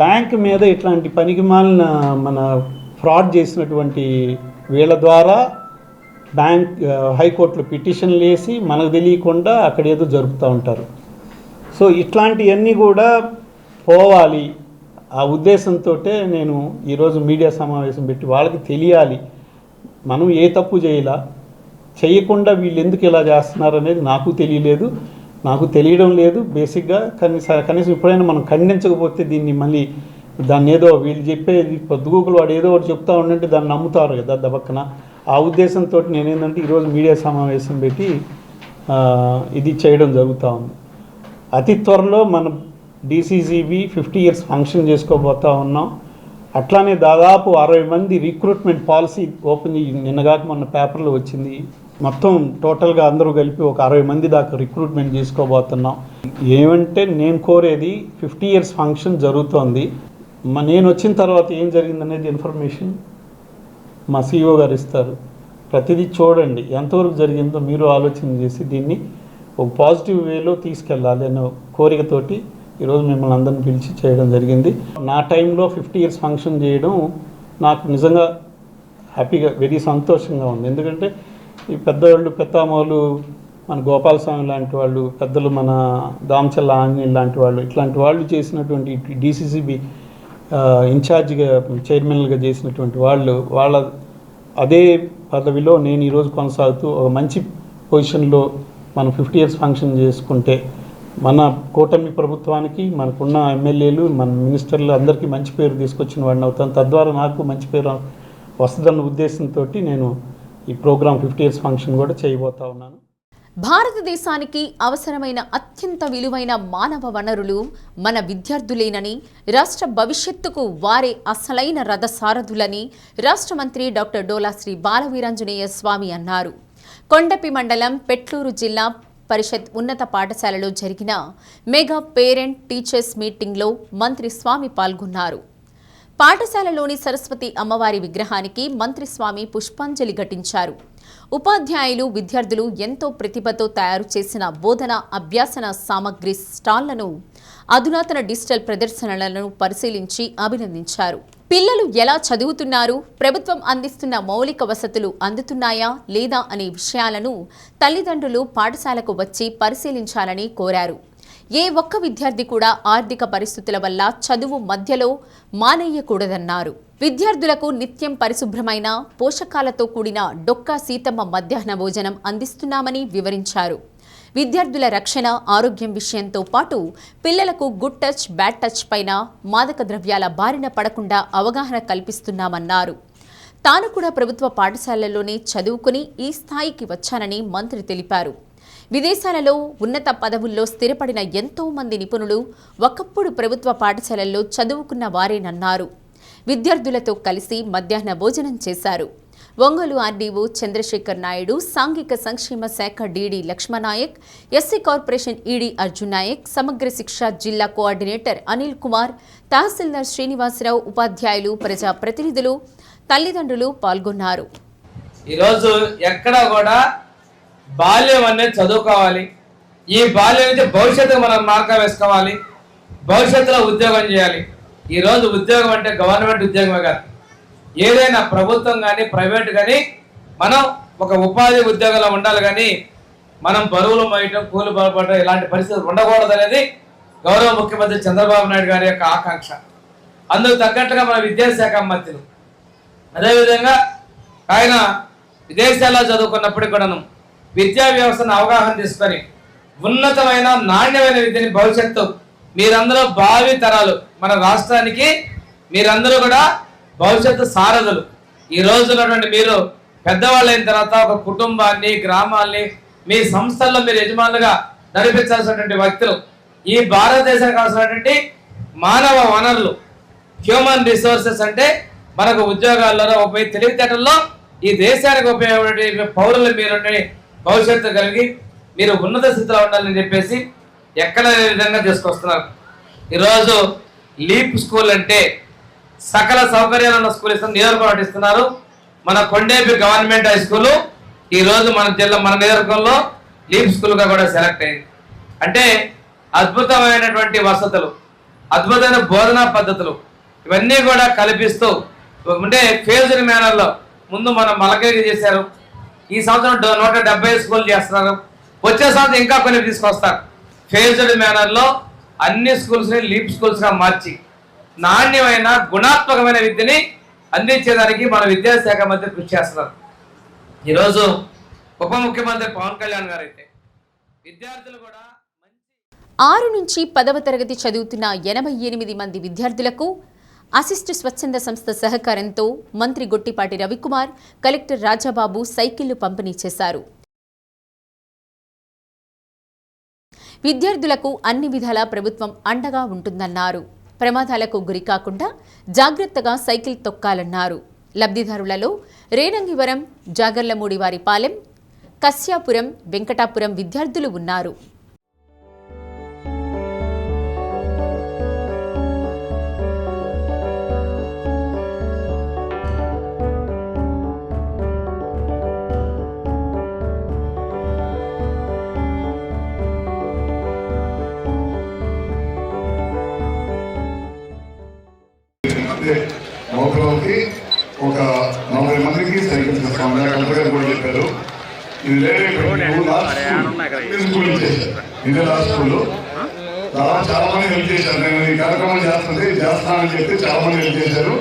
బ్యాంక్ మీద ఇట్లాంటి పనికిమాలిన మన ఫ్రాడ్ చేసినటువంటి వీళ్ళ ద్వారా హైకోర్టులో పిటిషన్లు వేసి మనకు తెలియకుండా అక్కడ ఏదో జరుపుతూ ఉంటారు. సో ఇట్లాంటివన్నీ కూడా పోవాలి ఆ ఉద్దేశంతో నేను ఈరోజు మీడియా సమావేశం పెట్టి వాళ్ళకి తెలియాలి, మనం ఏ తప్పు చేయకుండా వీళ్ళు ఎందుకు ఇలా చేస్తున్నారు అనేది నాకు తెలియడం లేదు బేసిక్గా. కనీసం ఎప్పుడైనా మనం ఖండించకపోతే దీన్ని మళ్ళీ దాన్ని ఏదో వీళ్ళు చెప్పేది పొద్దుగూకులు వాడు ఏదో ఒకటి చెప్తా ఉండంటే దాన్ని నమ్ముతారు కదా దబక్కన. ఆ ఉద్దేశంతో నేనేంటంటే ఈరోజు మీడియా సమావేశం పెట్టి ఇది చేయడం జరుగుతూ ఉంది. అతి త్వరలో మన DCCB 50 years ఫంక్షన్ చేసుకోబోతూ ఉన్నాం. అట్లానే దాదాపు 60 మంది రిక్రూట్మెంట్ పాలసీ ఓపెన్ నిన్నగాక మొన్న పేపర్లో వచ్చింది. మొత్తం టోటల్గా అందరూ కలిపి ఒక 60 మంది దాకా రిక్రూట్మెంట్ చేసుకోబోతున్నాం. ఏమంటే నేను కోరేది 50 years ఫంక్షన్ జరుగుతోంది. నేను వచ్చిన తర్వాత ఏం జరిగిందనేది ఇన్ఫర్మేషన్ మా CEO గారు ఇస్తారు. ప్రతిదీ చూడండి, ఎంతవరకు జరిగిందో మీరు ఆలోచన చేసి దీన్ని ఒక పాజిటివ్ వేలో తీసుకెళ్ళాలి అనే కోరికతోటి ఈరోజు మిమ్మల్ని అందరిని పిలిచి చేయడం జరిగింది. నా టైంలో 50 years ఫంక్షన్ చేయడం నాకు నిజంగా హ్యాపీగా, వెరీ సంతోషంగా ఉంది. ఎందుకంటే ఈ పెద్దవాళ్ళు, పెద్దామోళ్ళు, మన గోపాలస్వామి లాంటి వాళ్ళు, పెద్దలు మన దామచల్ల ఆంజనేయులు లాంటి వాళ్ళు, ఇట్లాంటి వాళ్ళు చేసినటువంటి DCCB ఇన్ఛార్జిగా, చైర్మన్గా చేసినటువంటి వాళ్ళ అదే పదవిలో నేను ఈరోజు కొనసాగుతూ ఒక మంచి పొజిషన్లో మనం 50 years ఫంక్షన్ చేసుకుంటే మన కూటమి ప్రభుత్వానికి, మనకున్న ఎమ్మెల్యేలు, మన మినిస్టర్లు అందరికీ మంచి పేరు తీసుకొచ్చిన వాడిని అవుతాను. తద్వారా నాకు మంచి పేరు వస్తుందన్న ఉద్దేశంతో నేను ఈ ప్రోగ్రాం 50 years ఫంక్షన్ కూడా చేయబోతా ఉన్నాను. భారతదేశానికి అవసరమైన అత్యంత విలువైన మానవ వనరులు మన విద్యార్థులేనని, రాష్ట్ర భవిష్యత్తుకు వారే అసలైన రథసారథులని రాష్ట్ర మంత్రి డాక్టర్ డోలా శ్రీ బాలవీరాంజనేయ స్వామి అన్నారు. కొండపి మండలం పెట్లూరు జిల్లా పరిషత్ ఉన్నత పాఠశాలలో జరిగిన మెగా పేరెంట్ టీచర్స్ మీటింగ్లో మంత్రి స్వామి పాల్గొన్నారు. పాఠశాలలోని సరస్వతి అమ్మవారి విగ్రహానికి మంత్రి స్వామి పుష్పాంజలి ఘటించారు. ఉపాధ్యాయులు, విద్యార్థులు ఎంతో ప్రతిభతో తయారు చేసిన బోధన అభ్యాసన సామగ్రి స్టాళ్లను, అధునాతన డిజిటల్ ప్రదర్శనలను పరిశీలించి అభినందించారు. పిల్లలు ఎలా చదువుతున్నారు, ప్రభుత్వం అందిస్తున్న మౌలిక వసతులు అందుతున్నాయా లేదా అనే విషయాలను తల్లిదండ్రులు పాఠశాలకు వచ్చి పరిశీలించాలని కోరారు. ఏ ఒక్క విద్యార్థి కూడా ఆర్థిక పరిస్థితుల వల్ల చదువు మధ్యలో మానేయకూడదన్నారు. విద్యార్థులకు నిత్యం పరిశుభ్రమైన, పోషకాలతో కూడిన డొక్కా సీతమ్మ మధ్యాహ్న భోజనం అందిస్తున్నామని వివరించారు. విద్యార్థుల రక్షణ, ఆరోగ్యం విషయంతో పాటు పిల్లలకు గుడ్ టచ్, బ్యాడ్ టచ్ పైన, మాదక ద్రవ్యాల బారిన పడకుండా అవగాహన కల్పిస్తున్నామన్నారు. తాను కూడా ప్రభుత్వ పాఠశాలల్లోనే చదువుకుని ఈ స్థాయికి వచ్చానని మంత్రి తెలిపారు. విదేశాలలో ఉన్నత పదవుల్లో స్థిరపడిన ఎంతో మంది నిపుణులు ఒకప్పుడు ప్రభుత్వ పాఠశాలల్లో చదువుకున్న వారేనన్నారు. విద్యార్థులతో కలిసి మధ్యాహ్న భోజనం చేశారు. ఒంగోలు ఆర్డీఓ చంద్రశేఖర్ నాయుడు, సాంఘిక సంక్షేమ శాఖ DD Lakshmananayak, SC corporation ED Arjun Nayak, Samagra Shiksha జిల్లా కోఆర్డినేటర్ అనిల్ కుమార్, తహసీల్దార్ శ్రీనివాసరావు, ఉపాధ్యాయులు, ప్రజా ప్రతినిధులు, తల్లిదండ్రులు పాల్గొన్నారు. ఈరోజు ఎక్కడ కూడా బాల్యం అనేది చదువుకోవాలి. ఈ బాల్యం నుంచి భవిష్యత్తు మనం మార్గం వేసుకోవాలి. భవిష్యత్తులో ఉద్యోగం చేయాలి. ఈరోజు ఉద్యోగం అంటే గవర్నమెంట్ ఉద్యోగమే కాదు, ఏదైనా ప్రభుత్వం కానీ ప్రైవేట్ కానీ మనం ఒక ఉపాధి ఉద్యోగంలో ఉండాలి. కానీ మనం బరువులు మోయటం, కూలి బలపడటం ఇలాంటి పరిస్థితులు ఉండకూడదు అనేది గౌరవ ముఖ్యమంత్రి చంద్రబాబు నాయుడు గారి యొక్క ఆకాంక్ష. అందుకు తగ్గట్టుగా మన విద్యాశాఖ మంత్రులు, అదేవిధంగా ఆయన విదేశాల్లో చదువుకున్నప్పటికీ కూడాను విద్యా వ్యవస్థను అవగాహన తీసుకొని ఉన్నతమైన, నాణ్యమైన విద్యని భవిష్యత్తు మీరందరూ భావి తరాలు, మన రాష్ట్రానికి మీరందరూ కూడా భవిష్యత్తు సారథులు. ఈ రోజు ఉన్నటువంటి మీరు పెద్దవాళ్ళు అయిన తర్వాత ఒక కుటుంబాన్ని, గ్రామాల్ని మీ సంస్థల్లో మీరు యజమానులుగా నడిపించాల్సినటువంటి వ్యక్తులు. ఈ భారతదేశానికి కావాల్సినటువంటి మానవ వనరులు, హ్యూమన్ రిసోర్సెస్ అంటే మనకు ఉద్యోగాల్లో, తెలివితేటల్లో ఈ దేశానికి ఉపయోగపడే పౌరులు మీరు భవిష్యత్తు కలిగి మీరు ఉన్నత స్థితిలో ఉండాలని చెప్పేసి ఎక్కడ విధంగా తీసుకొస్తున్నారు. ఈరోజు లీప్ స్కూల్ అంటే సకల సౌకర్యాలు ఉన్న స్కూల్ ఇస్తున్నారు, నియోజకవర్గం ఇస్తున్నారు. మన కొండేపి గవర్నమెంట్ హై స్కూలు ఈరోజు మన జిల్లా, మన నియోజకవర్గంలో లీప్ స్కూల్గా కూడా సెలెక్ట్ అయింది. అంటే అద్భుతమైనటువంటి వసతులు, అద్భుతమైన బోధనా పద్ధతులు ఇవన్నీ కూడా కల్పిస్తూ అంటే ఫేజ్డ్ మేనర్లో ముందు మనం మలకేరి చేశారు. ఈ సంవత్సరం 170 స్కూల్ చేస్తున్నారు. వచ్చే సంవత్సరం ఇంకా కొన్ని తీసుకొస్తారు. ఫేజ్డ్ మేనర్లో అన్ని స్కూల్స్ని లీప్ స్కూల్స్గా మార్చి నాణ్యమైన, గుణాత్మకమైన విద్యని అందించేదానికి మన విద్యాశాఖ మంత్రి కృషి చేస్తున్నారు. ఈరోజు ఉప ముఖ్యమంత్రి పవన్ కళ్యాణ్ గారు అయితే విద్యార్థులు కూడా 6 నుంచి 10వ తరగతి చదువుతున్న 88 మంది విద్యార్థులకు అసిస్ట్ స్వచ్ఛంద సంస్థ సహకారంతో మంత్రి గొట్టిపాటి రవికుమార్, కలెక్టర్ రాజాబాబు సైకిళ్లు పంపిణీ చేశారు. విద్యార్థులకు అన్ని విధాలా ప్రభుత్వం అండగా ఉంటుందన్నారు. ప్రమాదాలకు గురికాకుండా జాగ్రత్తగా సైకిల్ తొక్కాలన్నారు. లబ్ధిదారులలో రేణంగివరం, జాగర్లమూడివారిపాలెం, కస్యాపురం, వెంకటాపురం విద్యార్థులు ఉన్నారు. నౌకలకి ఒక 40 మందికి సైకిల్స్ ఇస్తామని కలెక్టర్ గారు కూడా చెప్పారు. ఇది ఇదే లాస్ట్ స్కూల్ చాలా మంది హెల్ప్ చేశారు. నేను ఈ కార్యక్రమం చేస్తానని చెప్పి చాలా మంది హెల్ప్ చేశారు.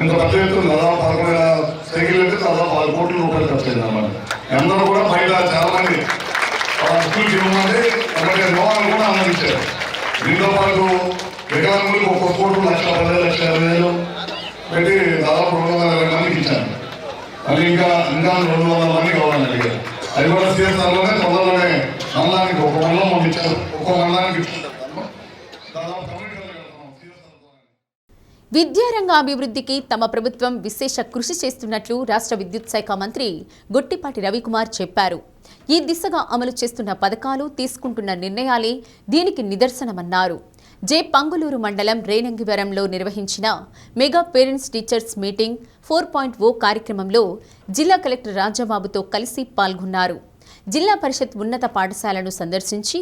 ఇంత పెద్ద ఎత్తున దాదాపు 11,000 సైకిల్ అంటే దాదాపు 6 కోట్ల రూపాయలు ఖర్చు అయింది అన్నమాట. అందరూ కూడా బయట చాలా మంది స్కూల్కి ఇవ్వమంటే లోహాలు కూడా అందించారు. దీంతో పాటు వికలాంగులకు 1 కోటి 1,10,50,000 పెట్టి దాదాపు 220 మందికి ఇచ్చాను. అది ఇంకా 200 మంది కావాలని అడిగారు. అది కూడా సిఎస్ఆర్లోనే తొందరలోనే మండలానికి ఒక మండలం పంపించారు. ఒక్కో మండలానికి విద్యారంగ అభివృద్ధికి తమ ప్రభుత్వం విశేష కృషి చేస్తున్నట్లు రాష్ట్ర విద్యుత్ శాఖ మంత్రి గొట్టిపాటి రవికుమార్ చెప్పారు. ఈ దిశగా అమలు చేస్తున్న పథకాలు, తీసుకుంటున్న నిర్ణయాలే దీనికి నిదర్శనమన్నారు. జె పంగులూరు మండలం రేణంగివరంలో నిర్వహించిన మెగా పేరెంట్స్ టీచర్స్ మీటింగ్ 4.0 కార్యక్రమంలో జిల్లా కలెక్టర్ రాజాబాబుతో కలిసి పాల్గొన్నారు. జిల్లా పరిషత్ ఉన్నత పాఠశాలను సందర్శించి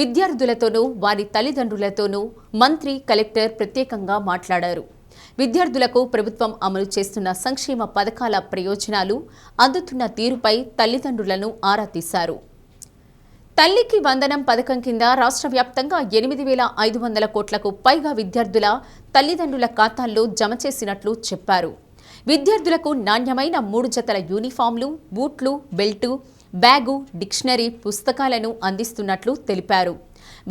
విద్యార్థులతోనూ వారి తల్లిదండ్రులతోనూ మంత్రి, కలెక్టర్ ప్రత్యేకంగా మాట్లాడారు. విద్యార్థులకు ప్రభుత్వం అమలు చేస్తున్న సంక్షేమ పథకాల ప్రయోజనాలు అందుతున్న తీరుపై తల్లిదండ్రులను ఆరా తీశారు. తల్లికి వందనం పథకం కింద రాష్ట్ర వ్యాప్తంగా 8,500 కోట్లకు పైగా విద్యార్థుల తల్లిదండ్రుల ఖాతాల్లో జమ చేసినట్లు చెప్పారు. విద్యార్థులకు నాణ్యమైన 3 జతల యూనిఫామ్లు, బూట్లు, బెల్టు, బ్యాగు, డిక్షనరీ, పుస్తకాలను అందిస్తున్నట్లు తెలిపారు.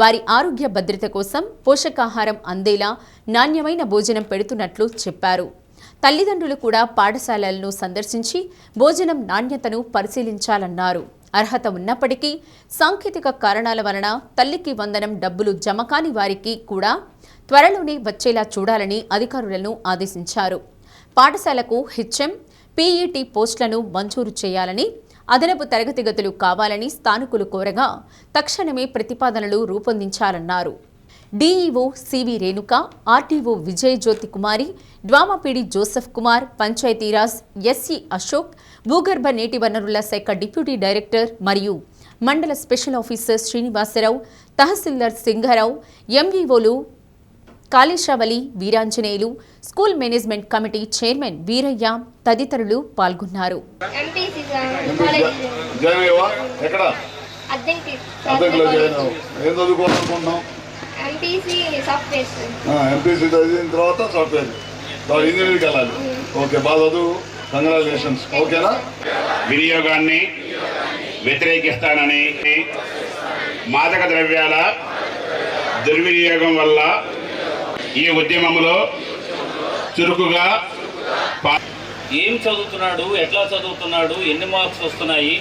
వారి ఆరోగ్య భద్రత కోసం పోషకాహారం అందేలా నాణ్యమైన భోజనం పెడుతున్నట్లు చెప్పారు. తల్లిదండ్రులు కూడా పాఠశాలలను సందర్శించి భోజనం నాణ్యతను పరిశీలించాలన్నారు. అర్హత ఉన్నప్పటికీ సాంకేతిక కారణాల వలన తల్లికి వందనం డబ్బులు జమ కాని వారికి కూడా త్వరలోనే వచ్చేలా చూడాలని అధికారులను ఆదేశించారు. పాఠశాలకు హెచ్ఎం, పీఈటీ పోస్టులను మంజూరు చేయాలని, అదనపు తరగతి గదులు కావాలని స్థానికులు కోరగా తక్షణమే ప్రతిపాదనలు రూపొందించాలన్నారు. DEO CV Renuka, RTO Vijay Jyothi Kumari, DWAMA PD Joseph Kumar, Panchayatiraj SE Ashok, భూగర్భ నీటి వనరుల శాఖ డిప్యూటీ డైరెక్టర్ మరియు మండల స్పెషల్ ఆఫీసర్ శ్రీనివాసరావు, తహసీల్దార్ సింగారావు, ఎంఈఓలు Kaleshavali, Veeranjaneyulu, school management committee chairman Veeraiah తదితరులు పాల్గొన్నారు. ఎంపీసీ చదివిన తర్వాత సాఫ్ట్వేర్ ఇంజనీరింగ్కి వెళ్ళాలి. ఓకే, బాగా చదువు. కంగ్రాచులేషన్స్. ఓకేనా? వినియోగాన్ని వ్యతిరేకిస్తానని, మాదక ద్రవ్యాల దుర్వినియోగం వల్ల ఈ ఉద్యమంలో చురుకుగా ఏం చదువుతున్నాడు, ఎట్లా చదువుతున్నాడు, ఎన్ని మార్క్స్ వస్తున్నాయి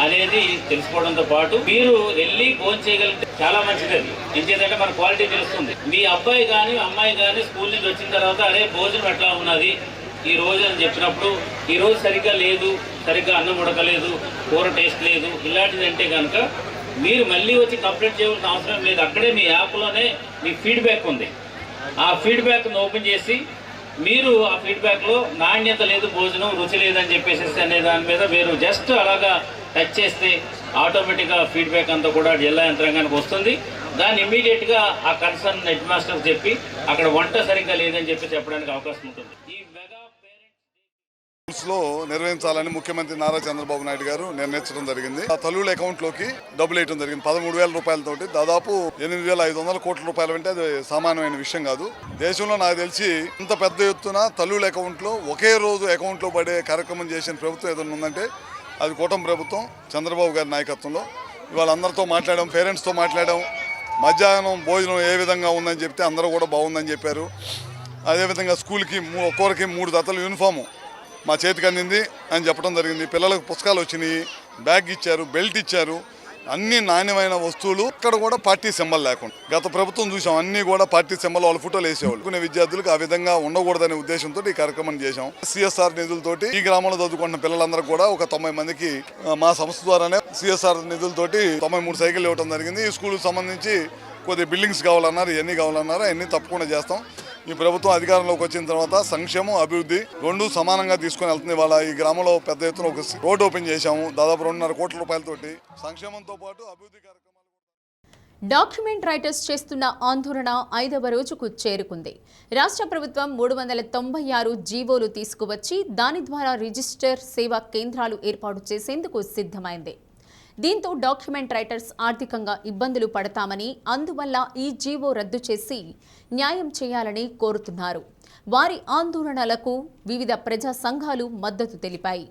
అనేది తెలుసుకోవడంతో పాటు మీరు వెళ్ళి ఫోన్ చేయగలిగితే చాలా మంచిది. ఏం చేయాలంటే మన క్వాలిటీ తెలుస్తుంది. మీ అబ్బాయి కానీ అమ్మాయి కానీ స్కూల్ నుంచి వచ్చిన తర్వాత అరే భోజనం ఎట్లా ఉన్నది ఈ రోజు అని చెప్పినప్పుడు, ఈ రోజు సరిగ్గా లేదు, సరిగ్గా అన్నం ఉడకలేదు, కూర టేస్ట్ లేదు, ఇలాంటిది అంటే కనుక మీరు మళ్ళీ వచ్చి కంప్లైంట్ చేయవలసిన అవసరం లేదు. అక్కడే మీ యాప్లోనే మీ ఫీడ్బ్యాక్ ఉంది. ఆ ఫీడ్బ్యాక్ను ఓపెన్ చేసి మీరు ఆ ఫీడ్బ్యాక్లో నాణ్యత లేదు, భోజనం రుచి లేదని చెప్పేసి అనే దాని మీద మీరు జస్ట్ అలాగా టచ్ చేస్తే ఆటోమేటిక్గా ఫీడ్బ్యాక్ అంతా కూడా జిల్లా యంత్రాంగానికి వస్తుంది. దాన్ని ఇమ్మీడియట్గా ఆ కన్సర్న్ హెడ్ మాస్టర్కి చెప్పి అక్కడ వంట సరిగ్గా లేదని చెప్పి చెప్పడానికి అవకాశం ఉంటుంది. ఈ మెగా లో నిర్వహించాలని ముఖ్యమంత్రి నారా చంద్రబాబు నాయుడు గారు నిర్ణయించడం జరిగింది. ఆ తల్లుల అకౌంట్ లోకి డబ్బులు వేయడం జరిగింది. 13,000 రూపాయలతోటి దాదాపు 8,500 కోట్ల రూపాయలు అంటే అది సామాన్యమైన విషయం కాదు. దేశంలో నాకు తెలిసి ఇంత పెద్ద ఎత్తున తల్లుల అకౌంట్ లో ఒకే రోజు అకౌంట్ లో పడే కార్యక్రమం చేసిన ప్రభుత్వం ఏదైనా ఉందంటే అది కూటమి ప్రభుత్వం చంద్రబాబు గారి నాయకత్వంలో. ఇవాళ అందరితో మాట్లాడాం, పేరెంట్స్తో మాట్లాడాం. మధ్యాహ్నం భోజనం ఏ విధంగా ఉందని చెప్తే అందరూ కూడా బాగుందని చెప్పారు. అదేవిధంగా స్కూల్కి ఒక్కొక్కరికి 3 జతల యూనిఫాము మా చేతికి అందింది అని చెప్పడం జరిగింది. పిల్లలకు పుస్తకాలు వచ్చినాయి, బ్యాగ్ ఇచ్చారు, బెల్ట్ ఇచ్చారు, అన్ని నాణ్యమైన వస్తువులు. ఇక్కడ కూడా పార్టీ సింబల్ లేకుండా గత ప్రభుత్వం చూసాం, అన్ని కూడా పార్టీ సింబల్ వాళ్ళ ఫోటోలు వేసేవాళ్ళు. కొన్ని విద్యార్థులకు ఆ విధంగా ఉండకూడదనే ఉద్దేశంతో ఈ కార్యక్రమం చేశాం. సిఎస్ఆర్ నిధులతోటి ఈ గ్రామంలో చదువుకుంటున్న పిల్లలందరూ కూడా ఒక 90 మందికి మా సంస్థ ద్వారానే సిఎస్ఆర్ నిధులతోటి 93 సైకిల్ ఇవ్వడం జరిగింది. ఈ స్కూల్కి సంబంధించి కొద్ది బిల్డింగ్స్ కావాలన్నారు, ఇవన్నీ కావాలన్నారు, అన్ని తప్పకుండా చేస్తాం. ఈ ప్రభుత్వం అధికారంలోకి వచ్చిన తర్వాత సంక్షేమం, అభివృద్ధి 2 సమానంగా తీసుకొని వెళ్తుంది. వాళ్ళ ఈ గ్రామంలో పెద్ద ఎత్తున ఒక రోడ్ ఓపెన్ చేశాము, దాదాపు 2.5 కోట్ల రూపాయలతోటి. సంక్షేమంతో పాటు అభివృద్ధి కార్యక్రమాలు. డాక్యుమెంట్ రైటర్స్ చేస్తున్న ఆందోళన 5వ రోజుకు చేరుకుంది. రాష్ట్ర ప్రభుత్వం 396 జీవోలు తీసుకువచ్చి దాని ద్వారా రిజిస్టర్ సేవా కేంద్రాలు ఏర్పాటు చేసేందుకు సిద్ధమైంది. దీంతో డాక్యుమెంట్ రైటర్స్ ఆర్థికంగా ఇబ్బందులు పడతామని, అందువల్ల ఈ జీవో రద్దు చేసి న్యాయం చేయాలని కోరుతున్నారు. వారి ఆందోళనలకు వివిధ ప్రజా సంఘాలు మద్దతు తెలిపాయి.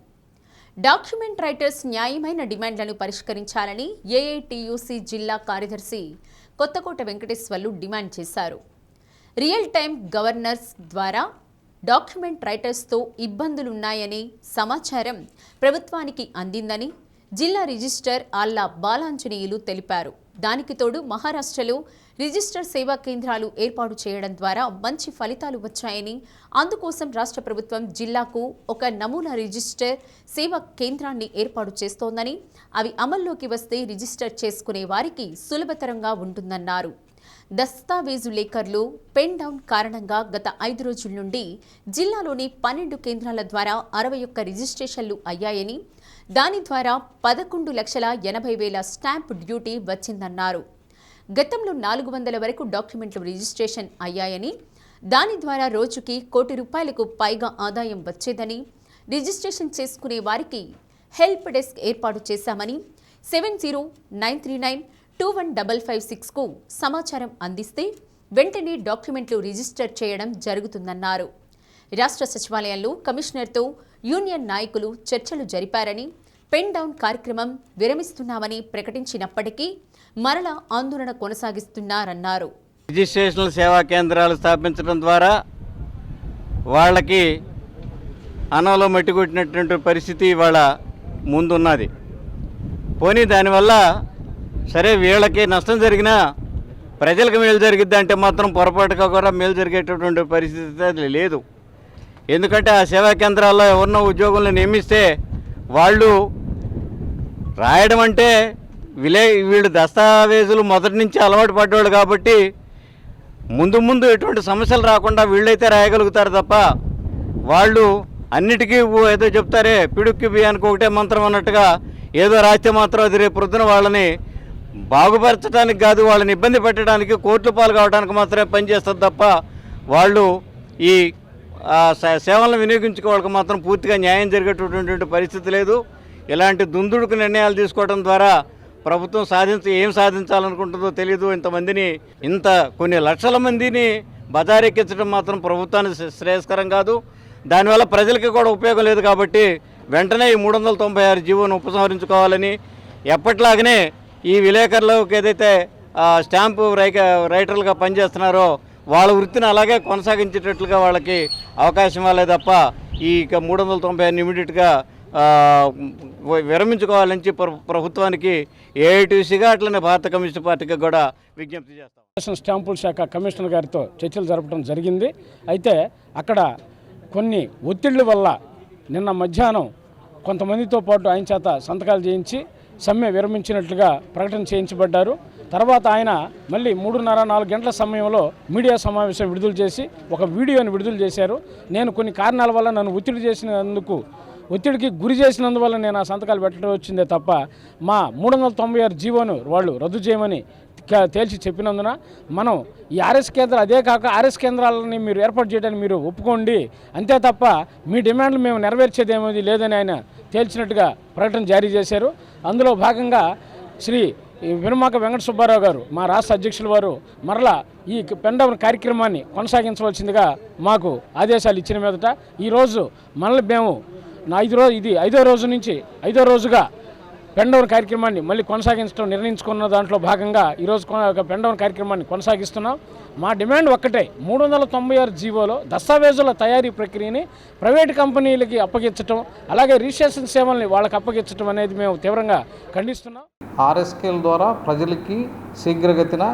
డాక్యుమెంట్ రైటర్స్ న్యాయమైన డిమాండ్లను పరిష్కరించాలని ఏఐటియుసి జిల్లా కార్యదర్శి కొత్తకోట వెంకటేశ్వర్లు డిమాండ్ చేశారు. రియల్ టైమ్ గవర్నర్స్ ద్వారా డాక్యుమెంట్ రైటర్స్తో ఇబ్బందులున్నాయనే సమాచారం ప్రభుత్వానికి అందిందని జిల్లా రిజిస్టర్ ఆళ్ల బాలాంజనేయులు తెలిపారు. దానికి తోడు మహారాష్ట్రలో రిజిస్టర్ సేవా కేంద్రాలు ఏర్పాటు చేయడం ద్వారా మంచి ఫలితాలు వచ్చాయని, అందుకోసం రాష్ట్ర ప్రభుత్వం జిల్లాకు ఒక నమూనా రిజిస్టర్ సేవా కేంద్రాన్ని ఏర్పాటు చేస్తోందని, అవి అమల్లోకి వస్తే రిజిస్టర్ చేసుకునే వారికి సులభతరంగా ఉంటుందన్నారు. దస్తావేజు లేఖర్లు పెన్ డౌన్ కారణంగా గత 5 రోజుల నుండి జిల్లాలోని 12 కేంద్రాల ద్వారా 61 రిజిస్ట్రేషన్లు అయ్యాయని, దాని ద్వారా 11,80,000 స్టాంప్ డ్యూటీ వచ్చిందన్నారు. గతంలో 400 వరకు డాక్యుమెంట్లు రిజిస్ట్రేషన్ అయ్యాయని, దాని ద్వారా రోజుకి ₹1,00,00,000 పైగా ఆదాయం వచ్చేదని, రిజిస్ట్రేషన్ చేసుకునే వారికి హెల్ప్ డెస్క్ ఏర్పాటు చేశామని, 7093921556కు సమాచారం అందిస్తే వెంటనే డాక్యుమెంట్లు రిజిస్టర్ చేయడం జరుగుతుందన్నారు. రాష్ట్ర సచివాలయంలో కమిషనర్తో యూనియన్ నాయకులు చర్చలు జరిపారని, పెన్ డౌన్ కార్యక్రమం విరమిస్తున్నామని ప్రకటించినప్పటికీ మరలా ఆందోళన కొనసాగిస్తున్నారన్నారు. రిజిస్ట్రేషన్ల సేవా కేంద్రాలు స్థాపించడం ద్వారా వాళ్ళకి అనంలో మట్టి కొట్టినటువంటి పరిస్థితి ఇవాళ ముందున్నది. పోనీ దానివల్ల సరే వీళ్ళకి నష్టం జరిగినా ప్రజలకు మేలు జరిగిద్ది అంటే మాత్రం పొరపాటుగా కూడా మేలు జరిగేటటువంటి పరిస్థితి లేదు. ఎందుకంటే ఆ సేవా కేంద్రాల్లో ఎవరినో ఉద్యోగులను నియమిస్తే వాళ్ళు రాయడం అంటే వీళ్ళు దస్తావేజులు మొదటి నుంచి అలవాటు పడ్డవాళ్ళు కాబట్టి ముందు ఎటువంటి సమస్యలు రాకుండా వీళ్ళైతే రాయగలుగుతారు తప్ప వాళ్ళు అన్నిటికీ ఏదో చెప్తారే పిడుక్కి బియ్యానికి ఒకటే మంత్రం అన్నట్టుగా ఏదో రాస్తే మాత్రం అది రేపు ప్రొద్దున వాళ్ళని బాగుపరచడానికి కాదు, వాళ్ళని ఇబ్బంది పెట్టడానికి, కోర్టు పాలు కావడానికి మాత్రమే పనిచేస్తుంది తప్ప వాళ్ళు ఈ సేవలను వినియోగించుకోవడానికి మాత్రం పూర్తిగా న్యాయం జరిగేటటువంటి పరిస్థితి లేదు. ఇలాంటి దుందుడుకు నిర్ణయాలు తీసుకోవడం ద్వారా ప్రభుత్వం ఏం సాధించాలనుకుంటుందో తెలియదు. ఇంత కొన్ని లక్షల మందిని బజారెక్కించడం మాత్రం ప్రభుత్వానికి శ్రేయస్కరం కాదు. దానివల్ల ప్రజలకి కూడా ఉపయోగం లేదు. కాబట్టి వెంటనే ఈ 396 జీవోను ఉపసంహరించుకోవాలని, ఎప్పట్లాగనే ఈ విలేకరులకు ఏదైతే స్టాంపు రైటర్లుగా పనిచేస్తున్నారో వాళ్ళ వృత్తిని అలాగే కొనసాగించేటట్లుగా వాళ్ళకి అవకాశం ఇవ్వాలి తప్ప ఈ 396 ఇమీడియట్గా విరమించుకోవాలని ప్రభుత్వానికి ఏఐటీసీగా అట్లనే భారత కమ్యూనిస్ట్ పార్టీకి కూడా విజ్ఞప్తి చేస్తాం. స్టాంపుల శాఖ కమిషనర్ గారితో చర్చలు జరపడం జరిగింది. అయితే అక్కడ కొన్ని ఒత్తిళ్ల వల్ల నిన్న మధ్యాహ్నం కొంతమందితో పాటు ఆయన చేత సంతకాలు చేయించి సమ్మె విరమించినట్లుగా ప్రకటన చేయించబడ్డారు. తర్వాత ఆయన మళ్ళీ 3:30-4 గంటల సమయంలో మీడియా సమావేశం విడుదల చేసి ఒక వీడియోని విడుదల చేశారు. నేను కొన్ని కారణాల వల్ల నన్ను ఒత్తిడికి గురి చేసినందువల్ల నేను ఆ సంతకాలు పెట్టడం వచ్చిందే తప్ప మా 396 జీవోను వాళ్ళు రద్దు చేయమని తేల్చి చెప్పినందున మనం ఈ ఆర్ఎస్ కేంద్రాలు, అదే కాక ఆర్ఎస్ కేంద్రాలని మీరు ఏర్పాటు చేయడానికి మీరు ఒప్పుకోండి, అంతే తప్ప మీ డిమాండ్లు మేము నెరవేర్చేదేమీ లేదని ఆయన తేల్చినట్టుగా ప్రకటన జారీ చేశారు. అందులో భాగంగా శ్రీ వినుమాక వెంకట సుబ్బారావు గారు, మా రాష్ట్ర అధ్యక్షుల వారు మరలా ఈ పెన్ డౌన్ కార్యక్రమాన్ని కొనసాగించవలసిందిగా మాకు ఆదేశాలు ఇచ్చిన మీదట ఈరోజు మళ్ళీ మేము ఇది 5వ రోజు నుంచి 5వ రోజుగా పెన్ డౌన్ కార్యక్రమాన్ని మళ్ళీ కొనసాగించడం నిర్ణయించుకున్న దాంట్లో భాగంగా ఈరోజు పెన్ డౌన్ కార్యక్రమాన్ని కొనసాగిస్తున్నాం. మా డిమాండ్ ఒక్కటే, 396 జీవోలో దస్తావేజుల తయారీ ప్రక్రియని ప్రైవేటు కంపెనీలకి అప్పగించడం, అలాగే రిజిస్ట్రేషన్ సేవల్ని వాళ్ళకి అప్పగించడం అనేది మేము తీవ్రంగా ఖండిస్తున్నాం. ఆర్ఎస్కేల ద్వారా ప్రజలకి శీఘ్రగతిన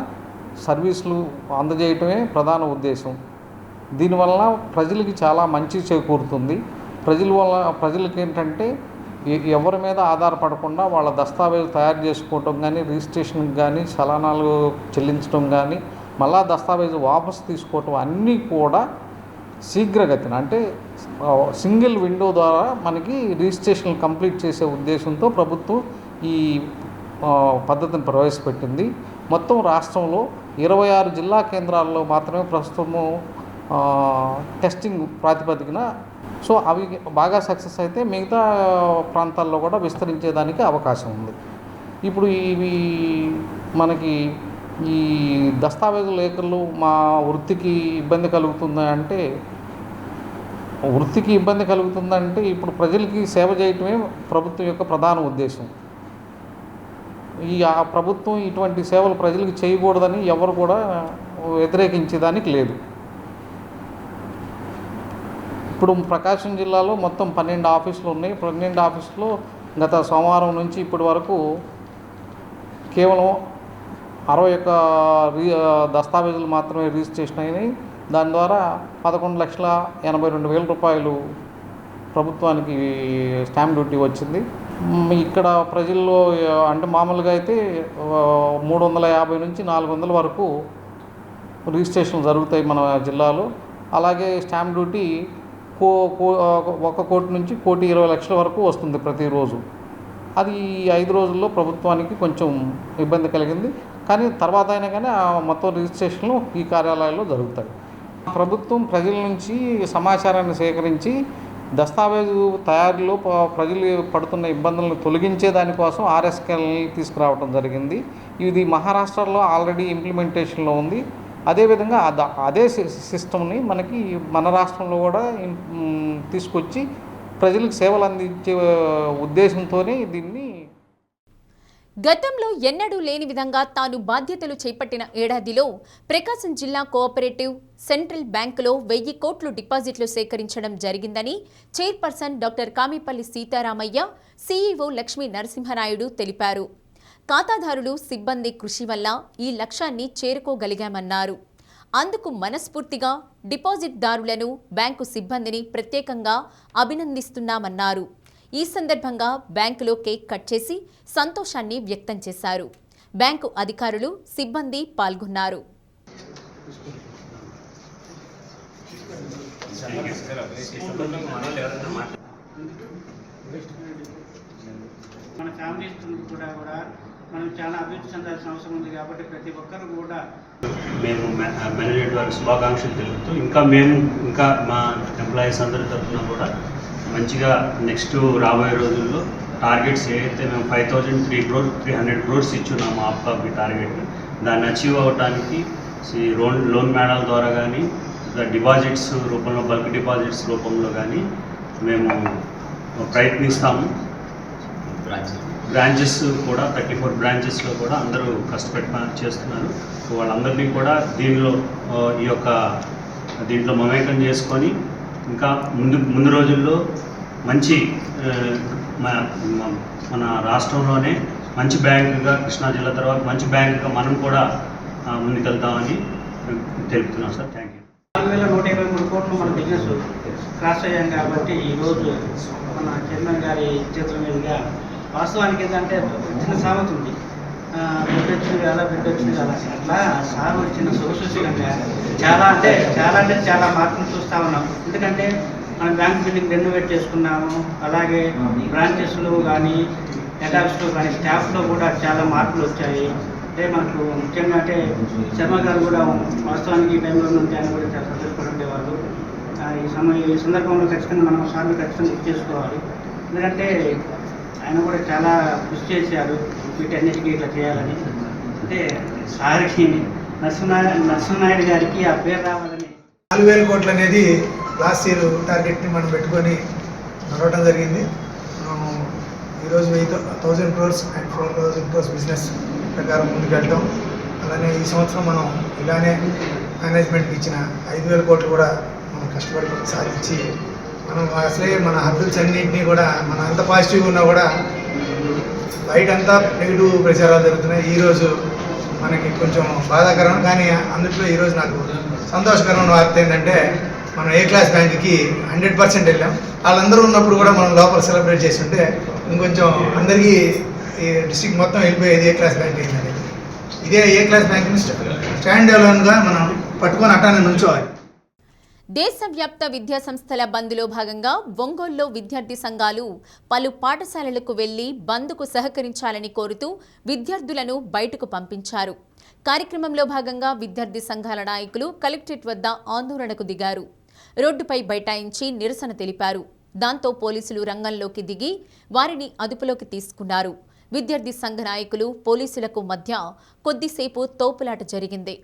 సర్వీసులు అందజేయటమే ప్రధాన ఉద్దేశం. దీనివల్ల ప్రజలకి చాలా మంచి చేకూరుతుంది. ప్రజలకి ఏంటంటే ఎవరి మీద ఆధారపడకుండా వాళ్ళ దస్తావేజు తయారు చేసుకోవటం కానీ, రిజిస్ట్రేషన్కి కానీ, చలానాలు చెల్లించడం కానీ, మళ్ళా దస్తావేజు వాపసు తీసుకోవటం అన్నీ కూడా శీఘ్రగతిన అంటే సింగిల్ విండో ద్వారా మనకి రిజిస్ట్రేషన్లు కంప్లీట్ చేసే ఉద్దేశంతో ప్రభుత్వం ఈ పద్ధతిని ప్రవేశపెట్టింది. మొత్తం రాష్ట్రంలో 26 జిల్లా కేంద్రాల్లో మాత్రమే ప్రస్తుతము టెస్టింగ్ ప్రాతిపదికన, సో అవి బాగా సక్సెస్ అయితే మిగతా ప్రాంతాల్లో కూడా విస్తరించేదానికి అవకాశం ఉంది. ఇప్పుడు ఇవి మనకి ఈ దస్తావేజు లేఖలు మా వృత్తికి ఇబ్బంది కలుగుతుందంటే ఇప్పుడు ప్రజలకి సేవ చేయటమే ప్రభుత్వం యొక్క ప్రధాన ఉద్దేశం. ఆ ప్రభుత్వం ఇటువంటి సేవలు ప్రజలకు చేయకూడదని ఎవరు కూడా వ్యతిరేకించేదానికి లేదు. ఇప్పుడు ప్రకాశం జిల్లాలో మొత్తం 12 ఆఫీసులు ఉన్నాయి. 12 ఆఫీసులో గత సోమవారం నుంచి ఇప్పటి వరకు కేవలం 61 దస్తావేజులు మాత్రమే రిజిస్ట్రేషన్ అయినాయి. దాని ద్వారా 11,82,000 రూపాయలు ప్రభుత్వానికి స్టాంప్ డ్యూటీ వచ్చింది. ఇక్కడ ప్రజల్లో అంటే మామూలుగా అయితే 350 నుంచి 400 వరకు రిజిస్ట్రేషన్లు జరుగుతాయి మన జిల్లాలో. అలాగే స్టాంప్ డ్యూటీ 1 కోటి నుంచి 1,20,00,000 వరకు వస్తుంది ప్రతిరోజు. అది 5 రోజుల్లో ప్రభుత్వానికి కొంచెం ఇబ్బంది కలిగింది. కానీ తర్వాత అయినా కానీ మొత్తం రిజిస్ట్రేషన్లు ఈ కార్యాలయాల్లో జరుగుతాయి. ప్రభుత్వం ప్రజల నుంచి సమాచారాన్ని సేకరించి దస్తావేజు తయారీలో ప్రజలు పడుతున్న ఇబ్బందులను తొలగించే దానికోసం ఆర్ఎస్కేల్ని తీసుకురావడం జరిగింది. ఇది మహారాష్ట్రలో ఆల్రెడీ ఇంప్లిమెంటేషన్లో ఉంది. అదేవిధంగా అదే సిస్టమ్ని మన రాష్ట్రంలో కూడా తీసుకొచ్చి ప్రజలకు సేవలు అందించే ఉద్దేశంతోనే దీన్ని. గతంలో ఎన్నడూ లేని విధంగా తాను బాధ్యతలు చేపట్టిన ఏడాదిలో ప్రకాశం జిల్లా కోఆపరేటివ్ సెంట్రల్ బ్యాంకులో 1000 కోట్లు డిపాజిట్లు సేకరించడం జరిగిందని chairperson doctor Kamipalli Sitaramayya, CEO Lakshmi Narasimhanaidu తెలిపారు. ఖాతాదారులు, సిబ్బంది కృషి వల్ల ఈ లక్ష్యాన్ని చేరుకోగలిగామన్నారు. అందుకు మనస్ఫూర్తిగా డిపాజిట్దారులను, బ్యాంకు సిబ్బందిని ప్రత్యేకంగా అభినందిస్తున్నామన్నారు. ఈ సందర్భంగా బ్యాంకులో కేక్ కట్ చేసి సంతోషాన్ని వ్యక్తం చేశారు. బ్యాంకు అధికారులు, సిబ్బంది పాల్గొన్నారు. మన ఫ్యామిలీస్ కూడా మనం చాలా అభివృద్ధి చెందాల్సిన అవసరం ఉంది కాబట్టి ప్రతి ఒక్కరు కూడా మేము మేనేజ్మెంట్ వారికి శుభాకాంక్షలు తెలుపుతూ ఇంకా మా ఎంప్లాయీస్ అందరి తరఫున కూడా మంచిగా నెక్స్ట్ రాబోయే రోజుల్లో టార్గెట్స్ ఏదైతే మేము 5,300 crores ఇచ్చున్నాము ఆప్కాకి టార్గెట్, దాన్ని అచీవ్ అవ్వడానికి లోన్ మేళాల ద్వారా కానీ, డిపాజిట్స్ రూపంలో, బల్క్ డిపాజిట్స్ రూపంలో కానీ మేము ప్రయత్నిస్తాము. బ్రాంచెస్ కూడా 34 బ్రాంచెస్లో కూడా అందరూ కష్టపడి చేస్తున్నారు. వాళ్ళందరినీ కూడా దీంట్లో మమేకం చేసుకొని ఇంకా ముందు రోజుల్లో మంచి మన రాష్ట్రంలోనే మంచి బ్యాంకుగా, కృష్ణా జిల్లా తర్వాత మంచి బ్యాంకుగా మనం కూడా ముందుకెళ్తామని తెలుపుతున్నాం సార్. Thank you. 4,123 కోట్లు మన బిజినెస్ క్రాస్ అయ్యాం కాబట్టి ఈరోజు మన చైర్మన్ గారి చేతుల మీదుగా వాస్తవానికి ఏంటంటే చిన్న సామెత ఉంది, బిడ్డ వచ్చింది కదా, బిడ్డ వచ్చింది కదా, అట్లా సార్ వచ్చిన సోషల్గా చాలా మార్పులు చూస్తూ ఉన్నాం. ఎందుకంటే మనం బ్యాంక్ బిల్డింగ్ రెనోవేట్ చేసుకున్నాము. అలాగే బ్రాంచెస్లో కానీ, హెడ్ ఆఫీస్లో కానీ, స్టాఫ్లో కూడా చాలా మార్పులు వచ్చాయి. అంటే మనకు ముఖ్యంగా అంటే శర్మ గారు కూడా వాస్తవానికి ఈ టైంలో ఉంటే ఆయన కూడా చాలా సంతోషపడి ఉండేవాళ్ళు. ఈ సందర్భంలో ఖచ్చితంగా మనం సార్లు ఖచ్చితంగా గుర్తు చేసుకోవాలి. ఎందుకంటే ఆయన కూడా చాలా కృషి చేశారు వీటన్నిటికీ ఇట్లా చేయాలని. అంటే సార్కి నరసింహనాయుడు గారికి ఆ పేరు రావాలని 4,000 కోట్లు అనేది లాస్ట్ ఇయర్ టార్గెట్ని మనం పెట్టుకొని నడవటం జరిగింది. ఈరోజు 1000 crores అండ్ 4000 crores బిజినెస్ ప్రకారం ముందుకు వెళ్తాం. అలానే ఈ సంవత్సరం మనం ఇలానే మేనేజ్మెంట్కి ఇచ్చిన 5000 కోట్లు కూడా మనం కష్టపడి సాధించి మనం అసలే మన హద్దుల్స్ అన్నింటినీ కూడా మనం ఎంత పాజిటివ్గా ఉన్నా కూడా బయట అంతా నెగిటివ్ ప్రచారాలు జరుగుతున్నాయి. ఈరోజు మనకి కొంచెం బాధాకరం, కానీ అందులో ఈరోజు నాకు సంతోషకరమైన వార్త ఏంటంటే మనం ఏ క్లాస్ బ్యాంక్కి 100% వెళ్ళాం. వాళ్ళందరూ ఉన్నప్పుడు కూడా మనం లోపల సెలబ్రేట్ చేస్తుంటే ఇంకొంచెం అందరికీ ఈ డిస్ట్రిక్ట్ మొత్తం వెళ్ళిపోయేది ఏ క్లాస్ బ్యాంక్ అయిందండి. ఇదే ఏ క్లాస్ బ్యాంక్ని స్టాండ్ అలోన్గా మనం పట్టుకొని అట్టానే నుంచోవాలి. దేశవ్యాప్త విద్యాసంస్థల బంద్లో భాగంగా ఒంగోలులో విద్యార్థి సంఘాలు పలు పాఠశాలలకు వెళ్లి బంద్కు సహకరించాలని కోరుతూ విద్యార్థులను బయటకు పంపించారు. కార్యక్రమంలో భాగంగా విద్యార్థి సంఘాల నాయకులు కలెక్టరేట్ వద్ద ఆందోళనకు దిగారు. రోడ్డుపై బైఠాయించి నిరసన తెలిపారు. దాంతో పోలీసులు రంగంలోకి దిగి వారిని అదుపులోకి తీసుకున్నారు. విద్యార్థి సంఘ నాయకులు పోలీసులకు మధ్య కొద్దిసేపు తోపులాట జరిగింది.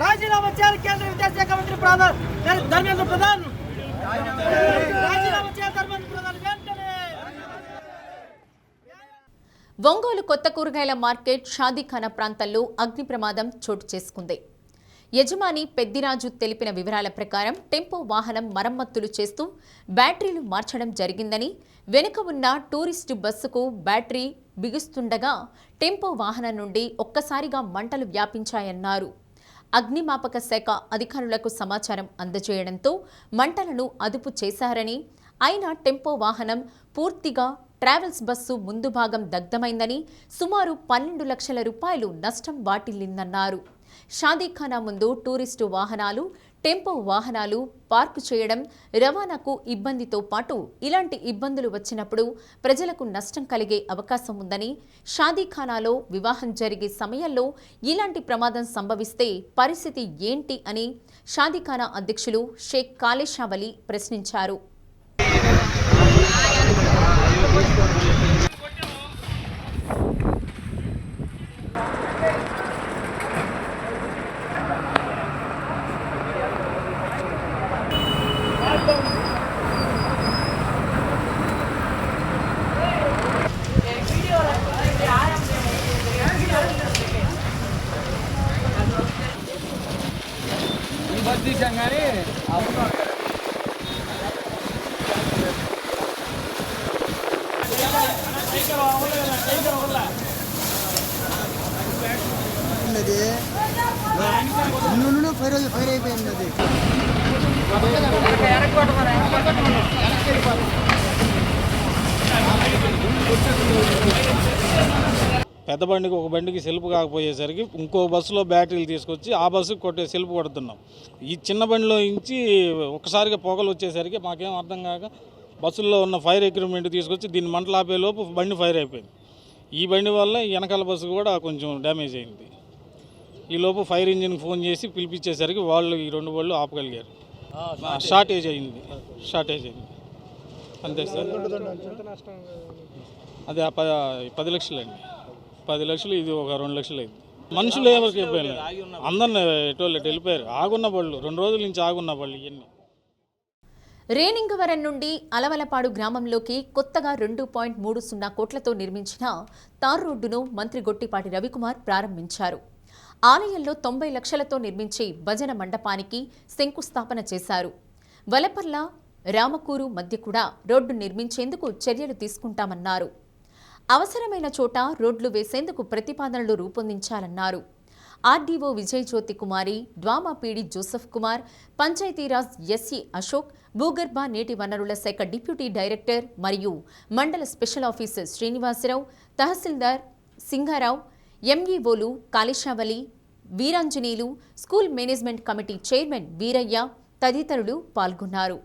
రాజీనామా చేయాలి కేంద్ర విద్యాశాఖ మంత్రి ధర్మేంద్ర ప్రధాన్. రాజీనామా చేయాలి ధర్మేంద్ర ప్రధాన్ వెంటనే. ఒంగోలు కొత్త కూరగాయల మార్కెట్ షాదీఖానా ప్రాంతంలో అగ్ని ప్రమాదం చోటు చేసుకుంది. యజమాని పెద్దిరాజు తెలిపిన వివరాల ప్రకారం టెంపో వాహనం మరమ్మతులు చేస్తూ బ్యాటరీలు మార్చడం జరిగిందని, వెనుక ఉన్న టూరిస్టు బస్సుకు బ్యాటరీ బిగుస్తుండగా టెంపో వాహనం నుండి ఒక్కసారిగా మంటలు వ్యాపించాయన్నారు. అగ్నిమాపక శాఖ అధికారులకు సమాచారం అందజేయడంతో మంటలను అదుపు చేశారని, అయినా టెంపో వాహనం పూర్తిగా ట్రావెల్స్ బస్సు ముందు భాగం దగ్ధమైందని, సుమారు 12 లక్షల రూపాయలు నష్టం వాటిల్లిందన్నారు. షాదీఖానా ముందు టూరిస్టు వాహనాలు, టెంపో వాహనాలు పార్కు చేయడం రవాణాకు ఇబ్బందితో పాటు ఇలాంటి ఇబ్బందులు వచ్చినప్పుడు ప్రజలకు నష్టం కలిగే అవకాశం ఉందని, షాదీఖానాలో వివాహం జరిగే సమయంలో ఇలాంటి ప్రమాదం సంభవిస్తే పరిస్థితి ఏంటి అని షాదీఖానా అధ్యక్షులు షేక్ కాలేషావలి ప్రశ్నించారు. ఫైర్ అయిపోయింది అది. పెద్ద బండికి ఒక బండికి సెల్ఫ్ కాకపోయేసరికి ఇంకో బస్సులో బ్యాటరీలు తీసుకొచ్చి ఆ బస్సుకి సెల్ఫ్ కొడుతున్నాం. ఈ చిన్న బండిలో నుంచి ఒక్కసారిగా పొగలు వచ్చేసరికి మాకేం అర్థం కాక బస్సుల్లో ఉన్న ఫైర్ ఎక్విప్మెంట్ తీసుకొచ్చి దీన్ని మంటలు ఆపేలోపు బండి ఫైర్ అయిపోయింది. ఈ బండి వల్ల వెనకాల బస్సు కూడా కొంచెం డ్యామేజ్ అయింది. ఈ లోపు ఫైర్ ఇంజిన్కి ఫోన్ చేసి పిలిపించేసరికి వాళ్ళు ఈ 2 బళ్ళు ఆపగలిగారు. షార్టేజ్ అయింది అంతే సార్. అది 10 లక్షలు అండి. 10 లక్షలు, ఇది ఒక 2 లక్షలు అయింది. మనుషులు ఎవరికి అయిపోయినాయి, అందరిని ఎటోళ్ళు వెళ్ళిపోయారు. ఆగున్న బళ్ళు 2 రోజుల నుంచి ఆగున్న బళ్ళు ఇవన్నీ. రేణింగవరం నుండి అలవలపాడు గ్రామంలోకి కొత్తగా 2.30 కోట్లతో నిర్మించిన తార్ రోడ్డును మంత్రి గొట్టిపాటి రవికుమార్ ప్రారంభించారు. ఆలయంలో 90 లక్షలతో నిర్మించి భజన మండపానికి శంకుస్థాపన చేశారు. వలపర్ల రామకూరు మధ్య కూడా రోడ్డు నిర్మించేందుకు చర్యలు తీసుకుంటామన్నారు. అవసరమైన చోట రోడ్లు వేసేందుకు ప్రతిపాదనలు రూపొందించాలన్నారు. RDO Vijay Jyothi Kumari, DWAMA PD Joseph Kumar, Panchayatiraj SE Ashok, భూగర్భ నీటి వనరుల శాఖ డిప్యూటీ డైరెక్టర్ మరియు మండల స్పెషల్ ఆఫీసర్ శ్రీనివాసరావు, తహసీల్దార్ సింగారావు, ఎంఈఓలు Kaleshavali, Veeranjaneyulu, school management committee chairman Veeraiah తదితరులు పాల్గొన్నారు.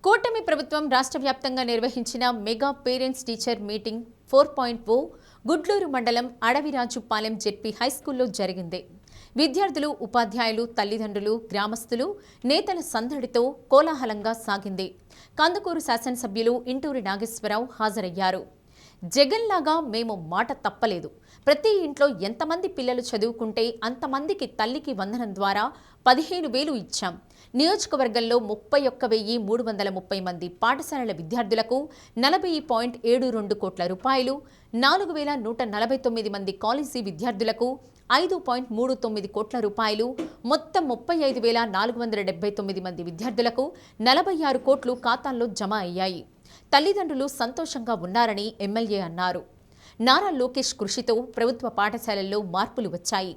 కూటమి ప్రభుత్వం రాష్ట్ర వ్యాప్తంగా నిర్వహించిన mega parents teacher meeting 4.0 Gudluru మండలం అడవిరాజుపాలెం జెడ్పీ హైస్కూల్లో జరిగింది. విద్యార్థులు, ఉపాధ్యాయులు, తల్లిదండ్రులు, గ్రామస్తులు, నేతల సందడితో కోలాహలంగా సాగింది. కందుకూరు శాసనసభ్యులు ఇంటూరి నాగేశ్వరరావు హాజరయ్యారు. జగన్లాగా మేము మాట తప్పలేదు. ప్రతి ఇంట్లో ఎంతమంది పిల్లలు చదువుకుంటే అంతమందికి తల్లికి వందనం ద్వారా 15,000 ఇచ్చాం. నియోజకవర్గంలో 31,330 మంది పాఠశాలల విద్యార్థులకు 40.72 కోట్ల రూపాయలు, 4,149 మంది కాలేజీ విద్యార్థులకు 5.39 కోట్ల రూపాయలు, మొత్తం 35,479 మంది విద్యార్థులకు 46 కోట్లు ఖాతాల్లో జమ అయ్యాయి. తల్లిదండ్రులు సంతోషంగా ఉన్నారని ఎమ్మెల్యే అన్నారు. నారా లోకేష్ కృషితో ప్రభుత్వ పాఠశాలల్లో మార్పులు వచ్చాయి.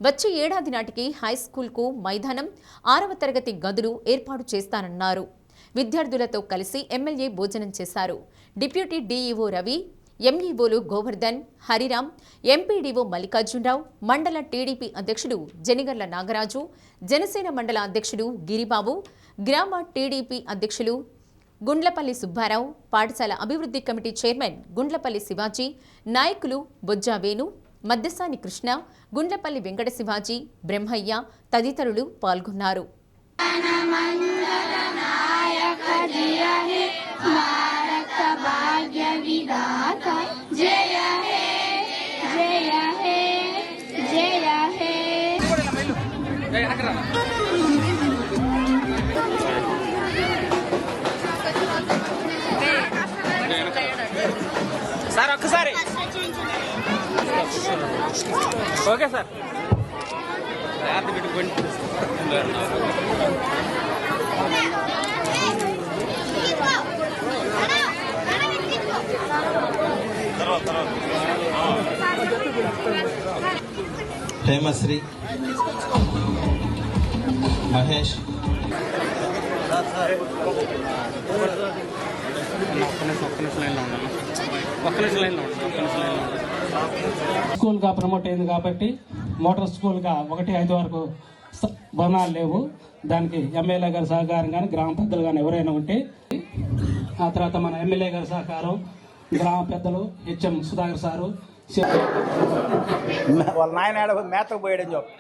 వచ్చే ఏడాది నాటికి హైస్కూల్కు మైదానం, 6వ తరగతి గదులు ఏర్పాటు చేస్తానన్నారు. విద్యార్థులతో కలిసి ఎమ్మెల్యే భోజనం చేశారు. డిప్యూటీ డీఈఓ రవి, ఎంఈఓలు గోవర్ధన్, హరిరామ్, ఎంపీడీఓ మల్లికార్జునరావు, మండల టీడీపీ అధ్యక్షుడు జనిగర్ల నాగరాజు, జనసేన మండల అధ్యక్షుడు గిరిబాబు, గ్రామ టీడీపీ అధ్యక్షులు గుండ్లపల్లి సుబ్బారావు, పాఠశాల అభివృద్ధి కమిటీ చైర్మన్ గుండ్లపల్లి శివాజీ, నాయకులు బొజ్జా వేణు, మద్దసాని కృష్ణ, గుండ్లపల్లి వెంకట శివాజీ, బ్రహ్మయ్య తదితరులు పాల్గొన్నారు. సార్ ఒక్కసారి ఓకే సార్ హేమశ్రీ, మహేష్, స్కూల్గా ప్రమోట్ అయింది కాబట్టి మోటార్ స్కూల్గా 1-5 వరకు భవనాలు లేవు. దానికి ఎమ్మెల్యే గారి సహకారం కానీ గ్రామ పెద్దలు కానీ ఎవరైనా ఉంటే, ఆ తర్వాత మన ఎమ్మెల్యే గారి సహకారం, గ్రామ పెద్దలు హెచ్ఎం సుధాకర్ సారు, వాళ్ళ నాయన మేతకు పోయాడని చెప్పు.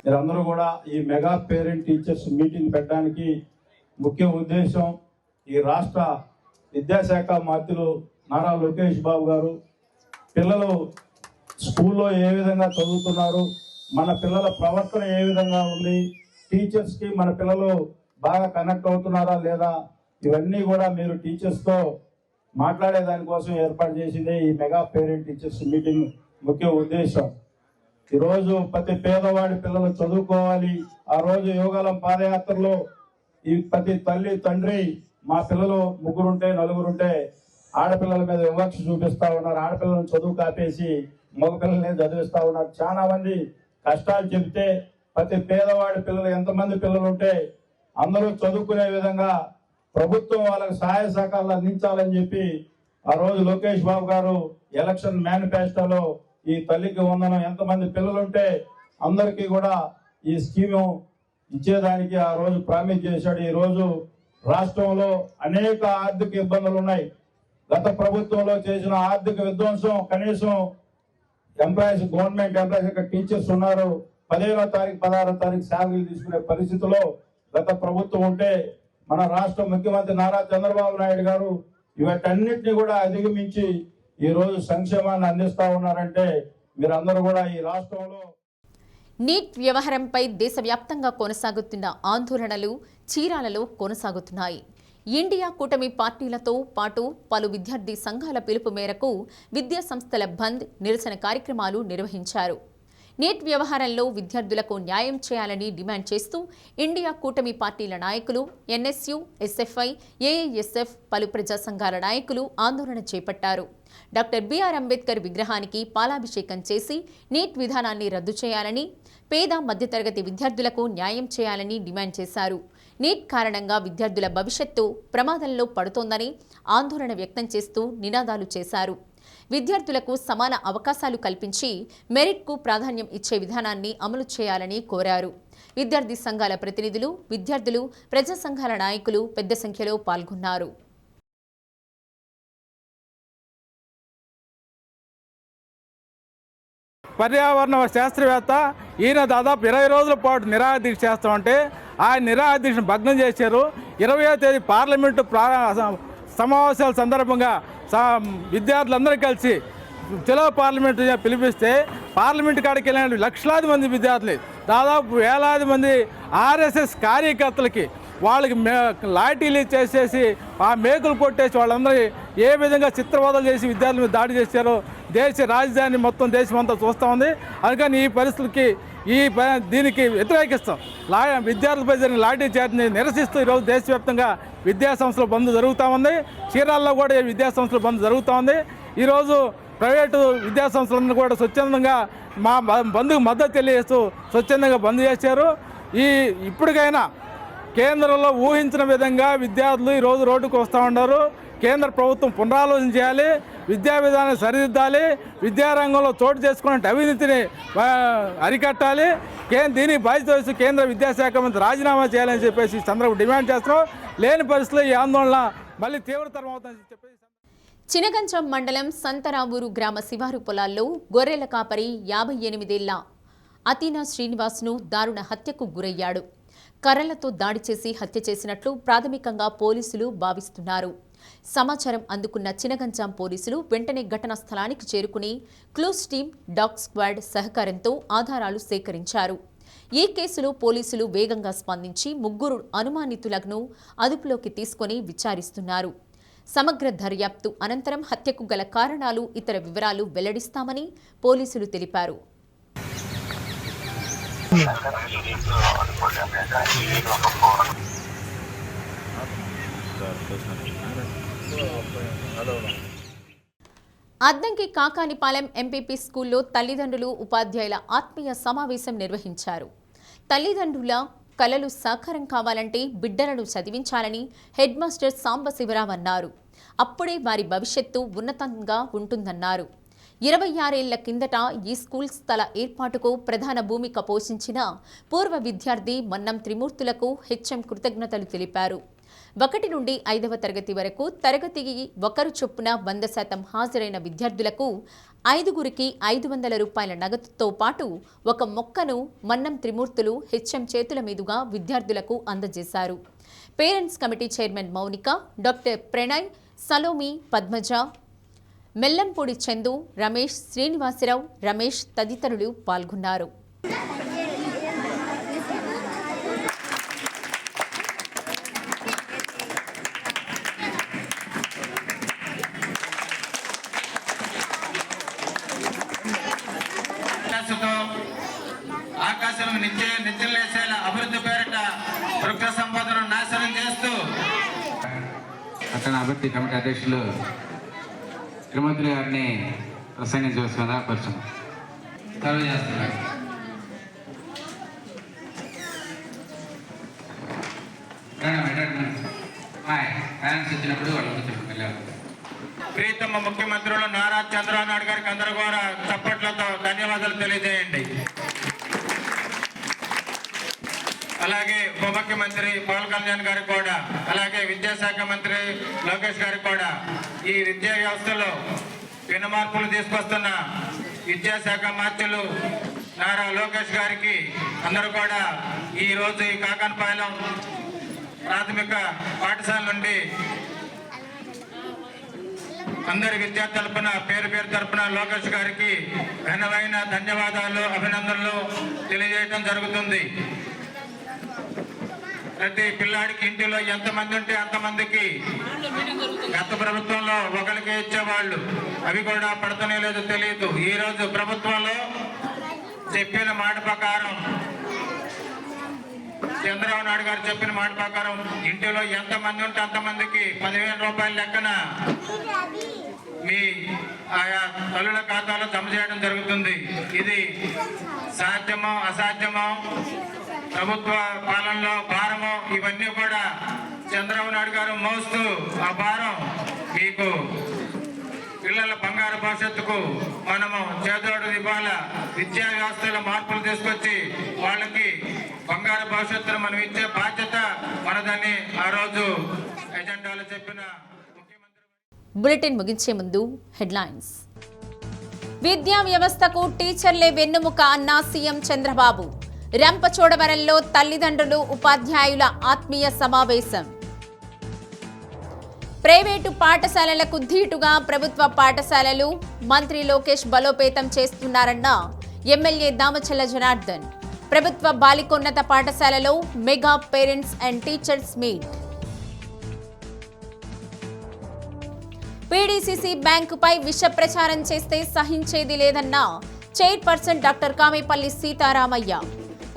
మీరందరూ కూడా ఈ మెగా పేరెంట్ టీచర్స్ మీటింగ్ పెట్టడానికి ముఖ్య ఉద్దేశం, ఈ రాష్ట్ర విద్యాశాఖ మంత్రులు నారా లోకేష్ బాబు గారు పిల్లలు స్కూల్లో ఏ విధంగా చదువుతున్నారు, మన పిల్లల ప్రవర్తన ఏ విధంగా ఉంది, టీచర్స్కి మన పిల్లలు బాగా కనెక్ట్ అవుతున్నారా లేదా, ఇవన్నీ కూడా మీరు టీచర్స్తో మాట్లాడే దానికోసం ఏర్పాటు చేసిందే ఈ మెగా పేరెంట్ టీచర్స్ మీటింగ్ ముఖ్య ఉద్దేశం. ఈరోజు ప్రతి పేదవాడి పిల్లలు చదువుకోవాలి. ఆ రోజు యోగాలం పాదయాత్రలో ఈ ప్రతి తల్లి తండ్రి మా పిల్లలు 3 4 ఆడపిల్లల మీద వివక్ష చూపిస్తా ఉన్నారు. ఆడపిల్లలను చదువు కాపేసి మగపిల్లల్ని చదివిస్తా ఉన్నారు. చాలా మంది కష్టాలు చెప్తే ప్రతి పేదవాడి పిల్లలు ఎంతమంది పిల్లలు ఉంటే అందరూ చదువుకునే విధంగా ప్రభుత్వం వాళ్ళకి సహాయ సహకారాలు అందించాలని చెప్పి ఆ రోజు లోకేష్ బాబు గారు ఎలక్షన్ మేనిఫెస్టోలో ఈ తల్లికి వందనం ఎంతమంది పిల్లలుంటే అందరికీ కూడా ఈ స్కీము ఇచ్చేదానికి ఆ రోజు ప్రామిస్ చేశాడు. ఈ రోజు రాష్ట్రంలో అనేక ఆర్థిక ఇబ్బందులు ఉన్నాయి. గత ప్రభుత్వంలో చేసిన ఆర్థిక విధ్వంసం కనీసం ఎంప్లాయీస్, గవర్నమెంట్ ఎంప్లాయీస్ యొక్క టీచర్స్ ఉన్నారు, 15వ తారీఖు 16వ తారీఖు శాలరీలు తీసుకునే పరిస్థితిలో గత ప్రభుత్వం ఉంటే మన రాష్ట్ర ముఖ్యమంత్రి నారా చంద్రబాబు నాయుడు గారు వీటన్నిటిని కూడా అధిగమించి ఈ రోజు సంక్షేమాన్ని అందిస్తా ఉన్నారంటే మీరందరూ కూడా ఈ రాష్ట్రంలో. నీట్ వ్యవహారంపై దేశవ్యాప్తంగా కొనసాగుతున్న ఆందోళనలు చీరాలలో కొనసాగుతున్నాయి. ఇండియా కూటమి పార్టీలతో పాటు పలు విద్యార్థి సంఘాల పిలుపు మేరకు విద్యా సంస్థల బంద్, నిరసన కార్యక్రమాలు నిర్వహించారు. నీట్ వ్యవహారంలో విద్యార్థులకు న్యాయం చేయాలని డిమాండ్ చేస్తూ ఇండియా కూటమి పార్టీల నాయకులు, ఎన్ఎస్యు, ఎస్ఎఫ్ఐ, ఏఐఎస్ఎఫ్, పలు ప్రజా సంఘాల నాయకులు ఆందోళన చేపట్టారు. డాక్టర్ బిఆర్ అంబేద్కర్ విగ్రహానికి పాలాభిషేకం చేసి నీట్ విధానాన్ని రద్దు చేయాలని, పేద మధ్యతరగతి విద్యార్థులకు న్యాయం చేయాలని డిమాండ్ చేశారు. నీట్ కారణంగా విద్యార్థుల భవిష్యత్తు ప్రమాదంలో పడుతోందని ఆందోళన వ్యక్తం చేస్తూ నినాదాలు చేశారు. విద్యార్థులకు సమాన అవకాశాలు కల్పించి మెరిట్కు ప్రాధాన్యం ఇచ్చే విధానాన్ని అమలు చేయాలని కోరారు. విద్యార్థి సంఘాల ప్రతినిధులు, విద్యార్థులు, ప్రజా సంఘాల నాయకులు పెద్ద సంఖ్యలో పాల్గొన్నారు. పర్యావరణ శాస్త్రవేత్త ఈయన దాదాపు 20 రోజుల పాటు నిరాహార దీక్ష చేస్తామంటే ఆయన నిరాహార దీక్షను భగ్నం చేశారు. 20వ తేదీ పార్లమెంటు సమావేశాల సందర్భంగా విద్యార్థులందరూ కలిసి చలో పార్లమెంటు పిలిపిస్తే పార్లమెంటు కాడికి వెళ్ళిన లక్షలాది మంది విద్యార్థులు, దాదాపు వేలాది మంది ఆర్ఎస్ఎస్ కార్యకర్తలకి వాళ్ళకి లాఠీలు చేసేసి ఆ మేకులు కొట్టేసి వాళ్ళందరూ ఏ విధంగా చిత్రవదలు చేసి విద్యార్థుల మీద దాడి చేశారో దేశ రాజధాని మొత్తం దేశం అంతా చూస్తూ ఉంది. అందుకని ఈ పరిస్థితులకి దీనికి వ్యతిరేకిస్తాం. విద్యార్థులపై జరిగిన లాఠీ చార్జ్ని నిరసిస్తూ ఈరోజు దేశవ్యాప్తంగా విద్యాసంస్థల బంద్ జరుగుతూ ఉంది. చీరాల్లో కూడా విద్యాసంస్థల బంద్ జరుగుతూ ఉంది. ఈరోజు ప్రైవేటు విద్యాసంస్థలందరూ కూడా స్వచ్ఛందంగా మా బంద్కు మద్దతు తెలియజేస్తూ స్వచ్ఛందంగా బంద్ చేశారు. ఇప్పటికైనా కేంద్రంలో ఊహించిన విధంగా విద్యార్థులు ఈరోజు రోడ్డుకు వస్తూ ఉన్నారు. కేంద్ర ప్రభుత్వం పునరాలోచన చేయాలి, విద్యా విధానాన్ని సరిదిద్దాలి, విద్యారంగంలో చోటు చేసుకునే అవినీతిని అరికట్టాలి. దీనికి బాధ్యత వహిస్తూ కేంద్ర విద్యాశాఖ మంత్రి రాజీనామా చేయాలని చెప్పేసి సందర్భంగా డిమాండ్ చేస్తున్నాం. లేని పరిస్థితుల్లో ఈ ఆందోళన మళ్ళీ తీవ్రతరం అవుతుందని చెప్పేసి. చినగంచం మండలం సంతరావూరు గ్రామ శివారు పొలాల్లో గొర్రెల కాపరి 58 ఏళ్ల అతీనా శ్రీనివాస్ను దారుణ హత్యకు గురయ్యాడు. కర్రలతో దాడి చేసి హత్య చేసినట్లు ప్రాథమికంగా పోలీసులు భావిస్తున్నారు. సమాచారం అందుకున్న చినగంజాం పోలీసులు వెంటనే ఘటనా స్థలానికి చేరుకుని క్లూస్ టీమ్, డాగ్ స్క్వాడ్ సహకారంతో ఆధారాలు సేకరించారు. ఈ కేసులో పోలీసులు వేగంగా స్పందించి 3 అనుమానితులను అదుపులోకి తీసుకుని విచారిస్తున్నారు. సమగ్ర దర్యాప్తు అనంతరం హత్యకు గల కారణాలు, ఇతర వివరాలు వెల్లడిస్తామని పోలీసులు తెలిపారు. అద్దంకి కాకానిపాలెం ఎంపీపీ స్కూల్లో తల్లిదండ్రులు, ఉపాధ్యాయుల ఆత్మీయ సమావేశం నిర్వహించారు. తల్లిదండ్రుల కలలు సాకారం కావాలంటే బిడ్డలను చదివించాలని హెడ్ మాస్టర్ సాంబశివరావు అన్నారు. అప్పుడే వారి భవిష్యత్తు ఉన్నతంగా ఉంటుందన్నారు. 26 ఏళ్ల కిందట ఈ స్కూల్ స్థల ఏర్పాటుకు ప్రధాన భూమిక పోషించిన పూర్వ విద్యార్థి మన్నం త్రిమూర్తులకు హెచ్ఎం కృతజ్ఞతలు తెలిపారు. 1 నుండి 5వ తరగతి వరకు తరగతికి 1 చొప్పున 100% హాజరైన విద్యార్థులకు 5గురికి 500 రూపాయల నగదుతో పాటు 1 మొక్కను మన్నం త్రిమూర్తులు హెచ్ఎం చేతుల మీదుగా విద్యార్థులకు అందజేశారు. Parents committee chairman Mounika, doctor Pranay, Salomi, Padmaja, Mellampudi Chandu, Ramesh, Srinivasarao, Ramesh తదితరులు పాల్గొన్నారు. ఆకాశం నిత్యలేసేల అభివృద్ధి పేరిట వృక్ష సంపదను నాశనం చేస్తూ పట్టణ అభివృద్ధి కమిటీ అధ్యక్షులు తిరుమతులు గారిని ప్రసంగించవలసిందిగా కోరుచున్నాం. సర్వ్ చేస్తున్నారు. పేరెంట్స్ వచ్చినప్పుడు వాళ్ళు చెప్పగలరు. ప్రీతమ ముఖ్యమంత్రులు నారా చంద్రబాబు నాయుడు గారికి అందరూ కూడా చప్పట్లతో ధన్యవాదాలు తెలియజేయండి. అలాగే ఉప ముఖ్యమంత్రి పవన్ కళ్యాణ్ గారికి కూడా, అలాగే విద్యాశాఖ మంత్రి లోకేష్ గారికి కూడా ఈ విద్యా వ్యవస్థలో పెను మార్పులు తీసుకొస్తున్న విద్యాశాఖ మంత్రులు నారా లోకేష్ గారికి అందరూ కూడా ఈ రోజు ఈ కాకనపాలెం ప్రాథమిక పాఠశాల నుండి అందరి విద్యార్థి తరపున పేరు తరపున లోకేష్ గారికి ఘనమైన ధన్యవాదాలు, అభినందనలు తెలియజేయడం జరుగుతుంది. ప్రతి పిల్లాడికి ఇంటిలో ఎంతమంది ఉంటే అంతమందికి గత ప్రభుత్వంలో ఒకరికి ఇచ్చేవాళ్ళు, అవి కూడా పడతనే లేదో తెలియదు. ఈ రోజు ప్రభుత్వంలో చెప్పిన మాట ప్రకారం, చంద్రబాబు నాయుడు గారు చెప్పిన మాట ప్రకారం ఇంటిలో ఎంతమంది ఉంటే అంతమందికి 10,000 రూపాయల లెక్కన మీ ఆయా తల్లుల ఖాతాలో జమ చేయడం జరుగుతుంది. ఇది సాధ్యమో అసాధ్యమో, ప్రభుత్వ పాలనలో భారమో, ఇవన్నీ కూడా చంద్రబాబు నాయుడు గారు మోస్తూ ఆ భారం మీకు పిల్లల బంగారు భవిష్యత్తుకు మనము చేదోడు ఇవాళ విద్యా వ్యవస్థలో మార్పులు తీసుకొచ్చి వాళ్ళకి బంగారు భవిష్యత్తును మనం ఇచ్చే బాధ్యత మనదని ఆ రోజు ఎజెండాలో చెప్పిన బులెటిన్ ముగించే ముందు హెడ్లైన్స్. విద్యా వ్యవస్థకు టీచర్లే వెన్నుముక అన్న సీఎం చంద్రబాబు. రంపచోడవరంలో తల్లిదండ్రులు ఉపాధ్యాయుల ఆత్మీయ సమావేశం. ప్రైవేటు పాఠశాలలకు ధీటుగా ప్రభుత్వ పాఠశాలలు మంత్రి లోకేష్ బలోపేతం చేస్తున్నారన్న ఎమ్మెల్యే దామచల్ల జనార్దన్. ప్రభుత్వ బాలికోన్నత పాఠశాలలో mega parents and teachers meet. PDCC బ్యాంకుపై విష ప్రచారం చేస్తే సహించేది లేదన్న చైర్పర్సన్ డాక్టర్ కామేపల్లి సీతారామయ్య.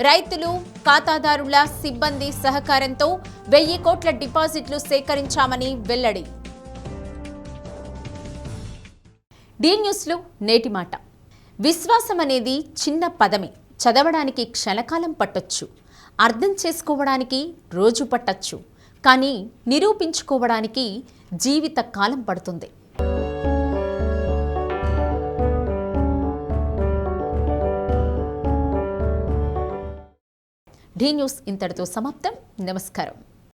రైతులు, ఖాతాదారుల, సిబ్బంది సహకారంతో 1000 కోట్ల డిపాజిట్లు సేకరించామని వెల్లడి. డి న్యూస్లో నేటి మాట. విశ్వాసం అనేది చిన్న పదమే. చదవడానికి క్షణకాలం పట్టొచ్చు, అర్థం చేసుకోవడానికి రోజు పట్టొచ్చు, కానీ నిరూపించుకోవడానికి జీవిత కాలం పడుతుంది. డి న్యూస్ ఇంతటితో సమాప్తం. నమస్కారం.